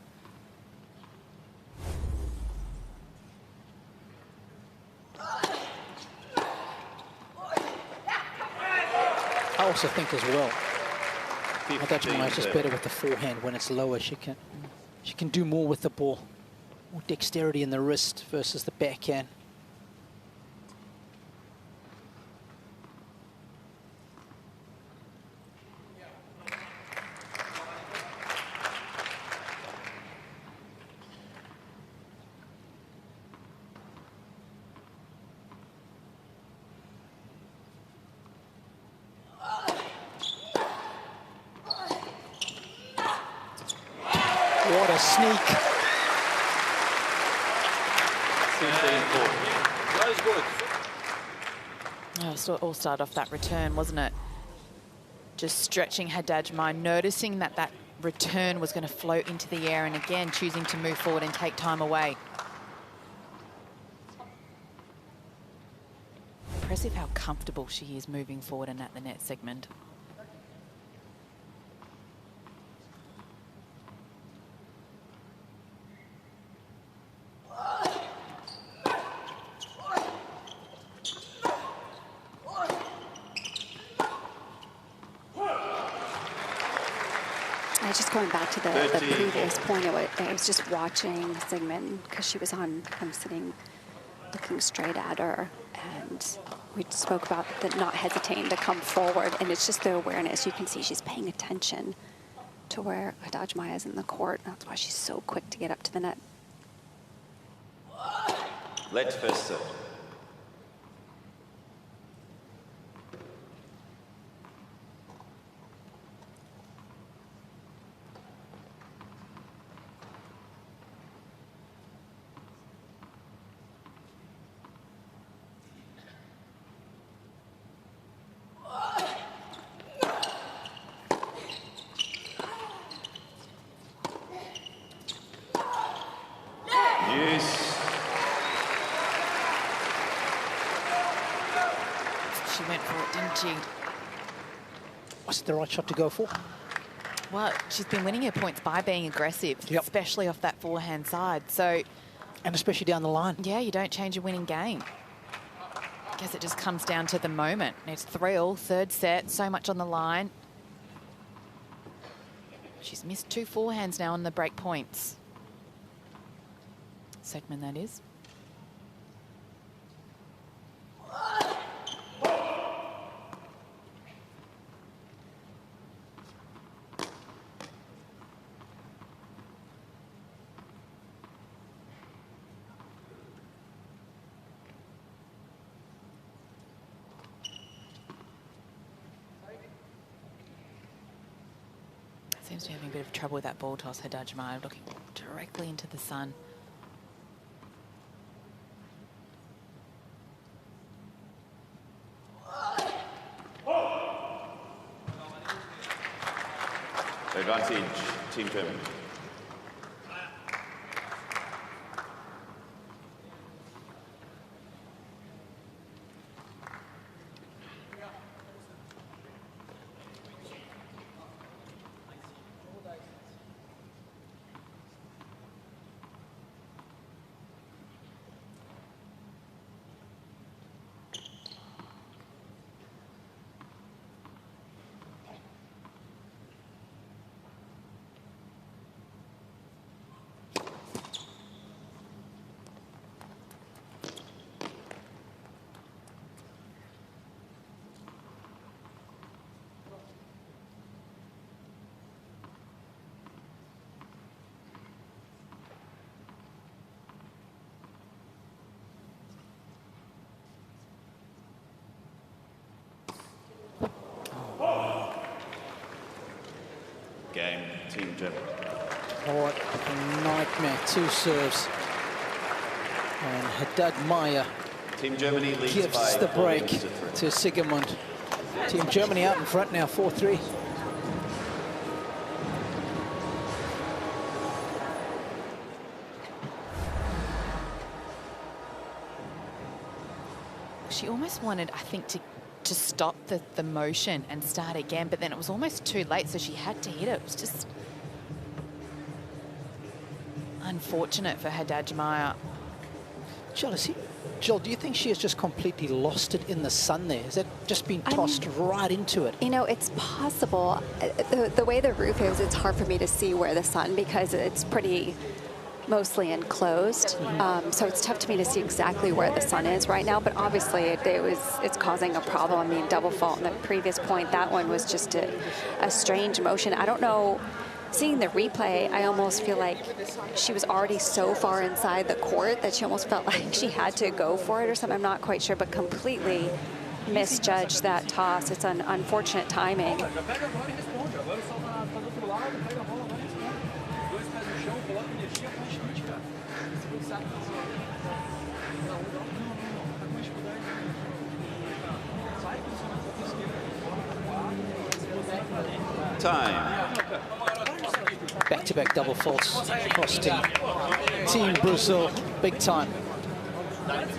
I also think as well, Haddad Maia is just better with the forehand when it's lower. She can do more with the ball. More dexterity in the wrist versus the backhand. What a sneak. That was good. Oh, so it all started off that return, wasn't it? Just stretching Haddad Maia, noticing that that return was going to float into the air, and again choosing to move forward and take time away. Impressive how comfortable she is moving forward and at the net, Siegemund. Just going back to the previous point, I was just watching Siegemund because she was on, I'm sitting looking straight at her, and we spoke about the not hesitating to come forward, and it's just the awareness. You can see she's paying attention to where Haddad Maia is in the court. That's why she's so quick to get up to the net. Let's first serve. she went for it, didn't she? Was it the right shot to go for? Well, she's been winning her points by being aggressive, especially off that forehand side. So, and especially down the line. Yeah, you don't change a winning game. I guess it just comes down to the moment. It's 3-all, third set, so much on the line. She's missed 2 forehands now on the break points. Siegemund, that is. Seems to be having a bit of trouble with that ball toss, Haddad Maia, looking directly into the sun. Advantage, Team Germany. Game, Team Germany. What a nightmare, 2 serves. And Haddad Maia Team Germany leads gives by the 4 break games to 3. to Siegemund. Team Germany out in front now, 4-3. She almost wanted, I think, to stop the motion and start again, but then it was almost too late, so she had to hit it. It was just unfortunate for Haddad Maia. Jill, do you think she has just completely lost it in the sun there? Has that just been tossed right into it? You know, it's possible. The way the roof is, it's hard for me to see where the sun, because it's pretty mostly enclosed. So it's tough to me to see exactly where the sun is right now, but obviously it's causing a problem. I mean, double fault in the previous point, that one was just a strange motion. I don't know, seeing the replay, I almost feel like she was already so far inside the court that she almost felt like she had to go for it or something. I'm not quite sure, but completely misjudged that toss. It's an unfortunate timing. Time. Back-to-back double faults costing Team Brazil big time. But,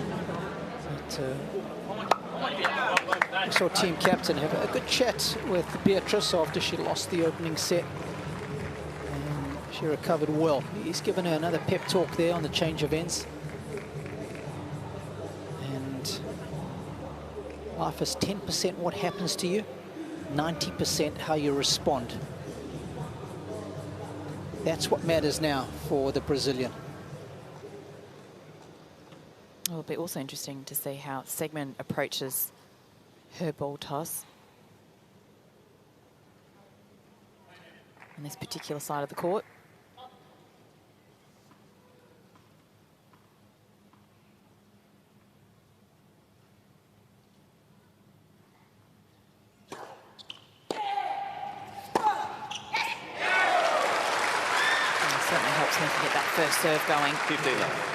we saw team captain have a good chat with Beatriz after she lost the opening set. And she recovered well. He's given her another pep talk there on the change of ends. And life is 10% what happens to you, 90% how you respond. That's what matters now for the Brazilian. It'll be also interesting to see how Siegemund approaches her ball toss on this particular side of the court. First serve going. 15 left.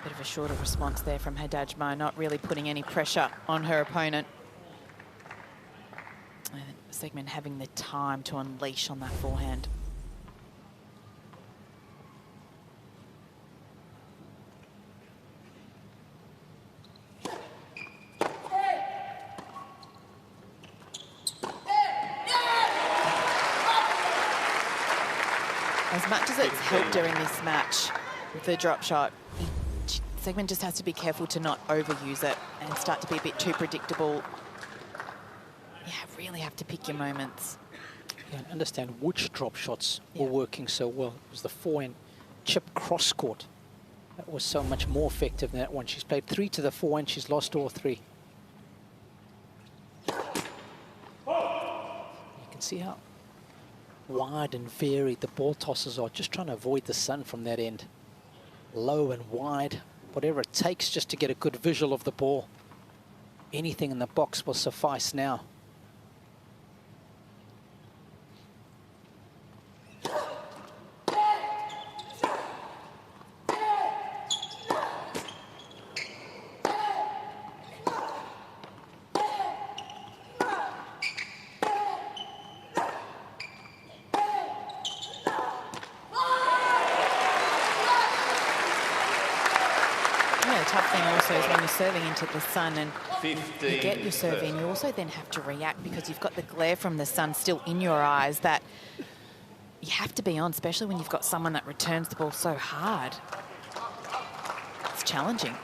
Bit of a shorter response there from Haddad Maia, not really putting any pressure on her opponent. And Siegemund having the time to unleash on that forehand. as much as it's helped her in this match with the drop shot, Siegemund just has to be careful to not overuse it and start to be a bit too predictable. Yeah, really have to pick your moments. Yeah, and understand which drop shots were working so well. It was the forehand chip cross court. That was so much more effective than that one. She's played 3 to the forehand, she's lost all 3. You can see how wide and varied the ball tosses are, just trying to avoid the sun from that end. Low and wide, whatever it takes just to get a good visual of the ball. Anything in the box will suffice now. Serving into the sun and 15, you get your serve in, you also then have to react because you've got the glare from the sun still in your eyes that you have to be on, especially when you've got someone that returns the ball so hard. It's challenging.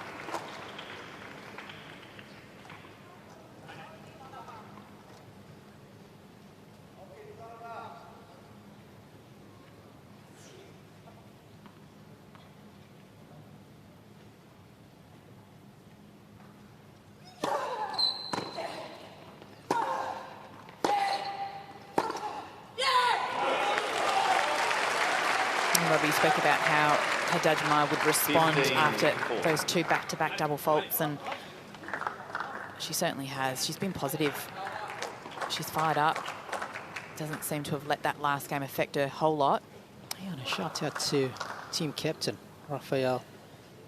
Spoke about how Haddad Maia would respond after those 2 back-to-back double faults, and she certainly has. She's been positive. She's fired up. Doesn't seem to have let that last game affect her a whole lot. Yeah, and a shout out to team captain Rafael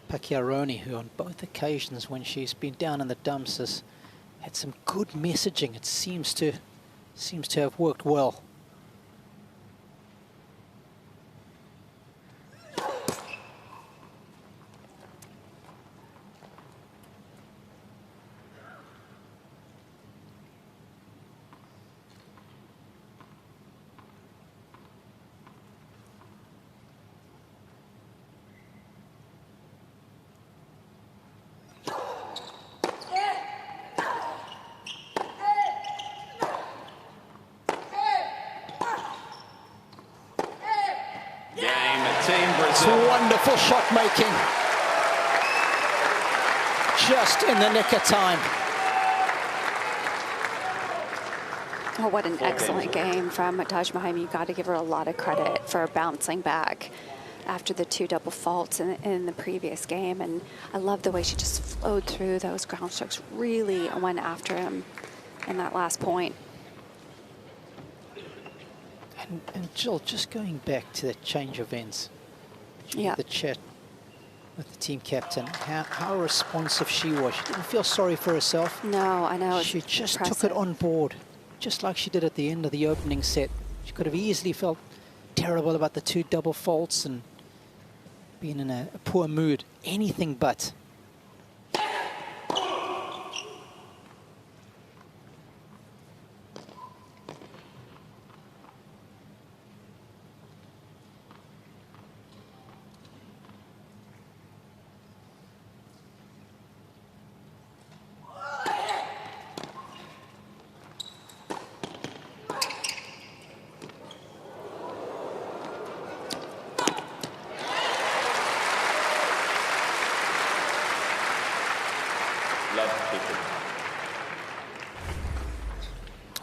Pacchiaroni, who on both occasions when she's been down in the dumps has had some good messaging. It seems to have worked well. It's wonderful shot making. Just in the nick of time. Oh, what an excellent game from Haddad Maia. You got to give her a lot of credit for bouncing back after the 2 double faults in the previous game. And I love the way she just flowed through those ground strokes, really went after him in that last point. And Jill, just going back to the change of ends. Yeah. The chat with the team captain, how responsive she was. She didn't feel sorry for herself. No, I know. She just took it on board, just like she did at the end of the opening set. She could have easily felt terrible about the 2 double faults and been in a poor mood. Anything but.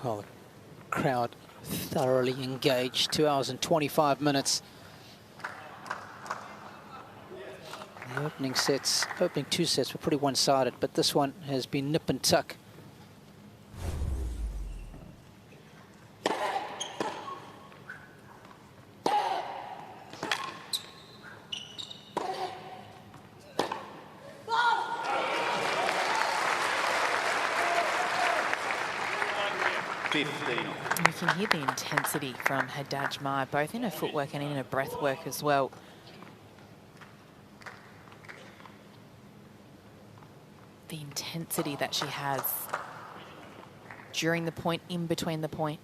Oh, the crowd thoroughly engaged. 2 hours and 25 minutes. The opening 2 sets were pretty one-sided, but this one has been nip and tuck. You can hear the intensity from Haddad Maia, both in her footwork and in her breath work as well. The intensity that she has during the point, in between the point.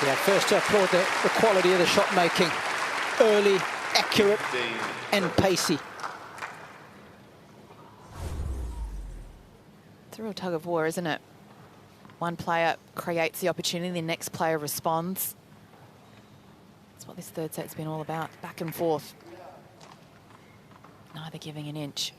Yeah, first to applaud the quality of the shot making. Early, accurate, and pacey. It's a real tug of war, isn't it? One player creates the opportunity, the next player responds. That's what this third set's been all about, back and forth. Neither giving an inch.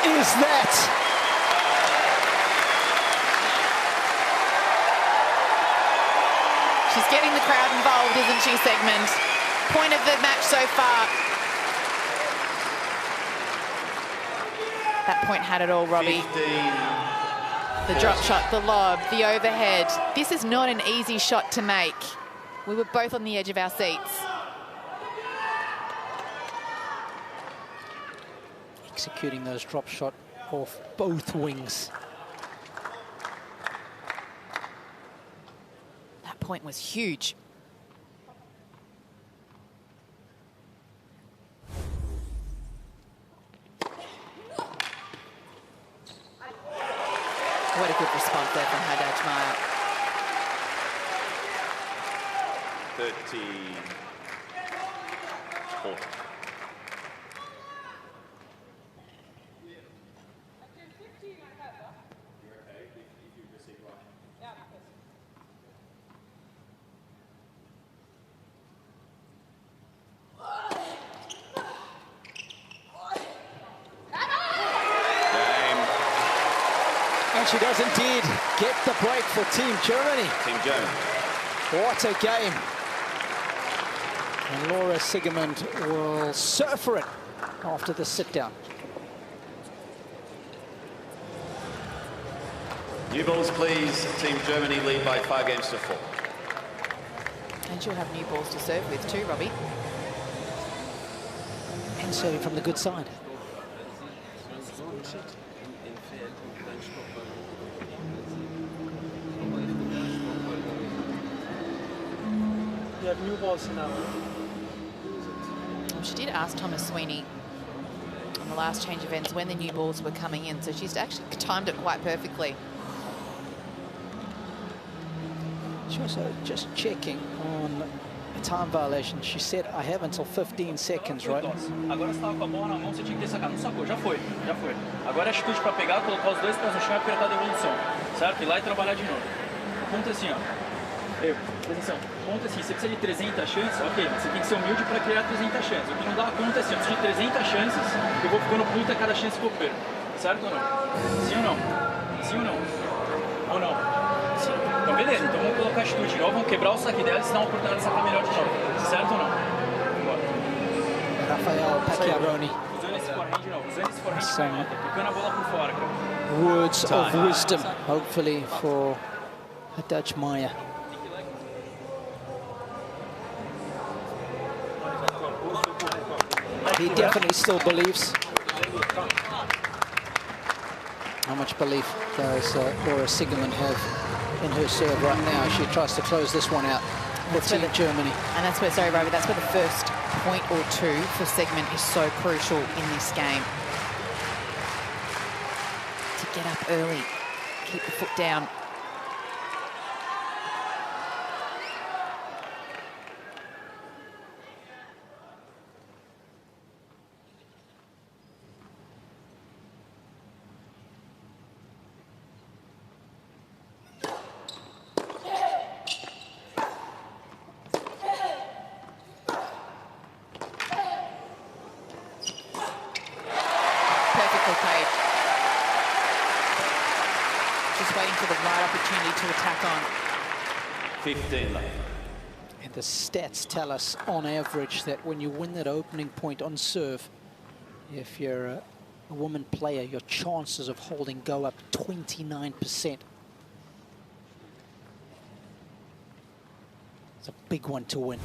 Is that? She's getting the crowd involved, isn't she, Siegemund? Point of the match so far. That point had it all, Robbie. 15. The drop shot, the lob, the overhead. This is not an easy shot to make. We were both on the edge of our seats. Executing those drop shot off both wings. That point was huge. What a good response there from Haddad Maia. 34. And she does indeed get the break for Team Germany. Team Germany. What a game. And Laura Siegemund will surf for it after the sit-down. New balls, please. Team Germany lead by 5 games to 4. And she'll have new balls to serve with too, Robbie. And serving from the good side. You have new balls now. She did ask Thomas Sweeney on the last change of ends when the new balls were coming in, so she's actually timed it quite perfectly. She also just checking on a time violation. She said, I have until 15 seconds, right? Agora você estava com a bola na mão, você tinha que ter sacado. Não sacou, já foi. Agora é atitude para pegar, colocar os dois pés no chão e apertar a devolução. Certo? Ir lá e trabalhar de novo. Ponta assim, ó. Presta atenção. Ponta assim, você precisa de 300 chances, ok, mas você tem que ser humilde para criar 300 chances. O que não dá conta é assim, eu preciso de 300 chances, eu vou ficando puto a cada chance que eu perco. Certo ou não? Sim ou não? Sim ou não? Ou não? Sim. Então beleza, então vamos colocar a atitude de novo, vamos quebrar o saque dela e se dar uma oportunidade de sacar melhor de novo. Certo ou não? Bora. Rafael Pacchiaroni. Usando esse forehand de novo, usando esse forehand, tocando a bola por fora, cara. Words of wisdom, hopefully, for Haddad Maia. He definitely still believes. How much belief does Laura Siegemund have in her serve right now? She tries to close this one out for Team Germany. And that's where, sorry, Robbie, that's where the first point or two for Siegemund is so crucial in this game. To get up early, keep the foot down. Just waiting for the right opportunity to attack on. 15 left. And the stats tell us on average that when you win that opening point on serve, If you're a woman player, your chances of holding go up 29%. It's a big one to win,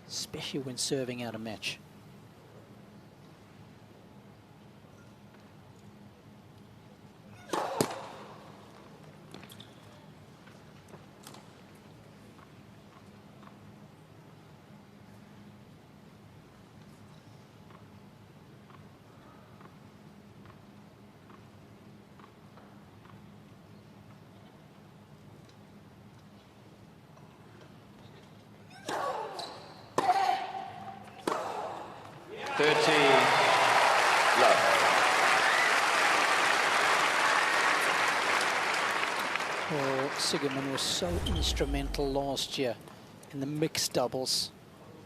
especially when serving out a match. Siegemund was so instrumental last year in the mixed doubles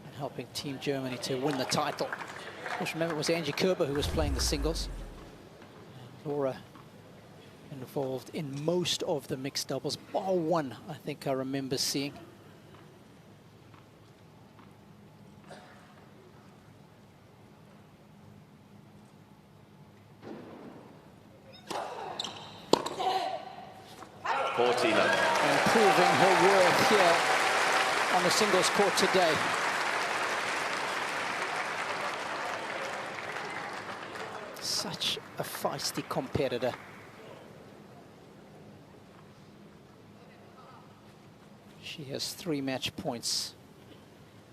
and helping Team Germany to win the title. Of course, remember, it was Angie Kerber who was playing the singles. And Laura involved in most of the mixed doubles, bar one, I think I remember seeing. And proving her worth here on the singles court today. Such a feisty competitor. She has 3 match points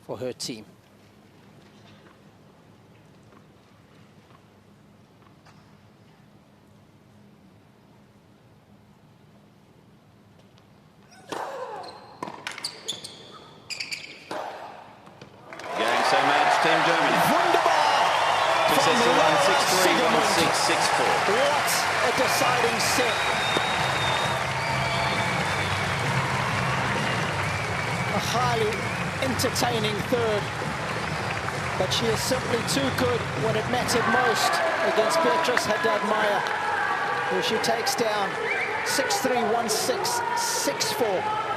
for her team. Team Germany. Wunderbar! 2-6-1, 6-3, 1-6, 6-4. What a deciding set. A highly entertaining third. But she is simply too good when it mattered most against Beatriz Haddad Maia, who she takes down 6-3, 1-6, 6-4.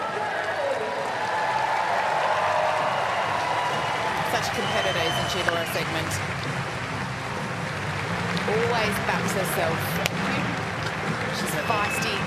Such competitor, isn't she, Laura Siegemund? Always backs herself. She's feisty,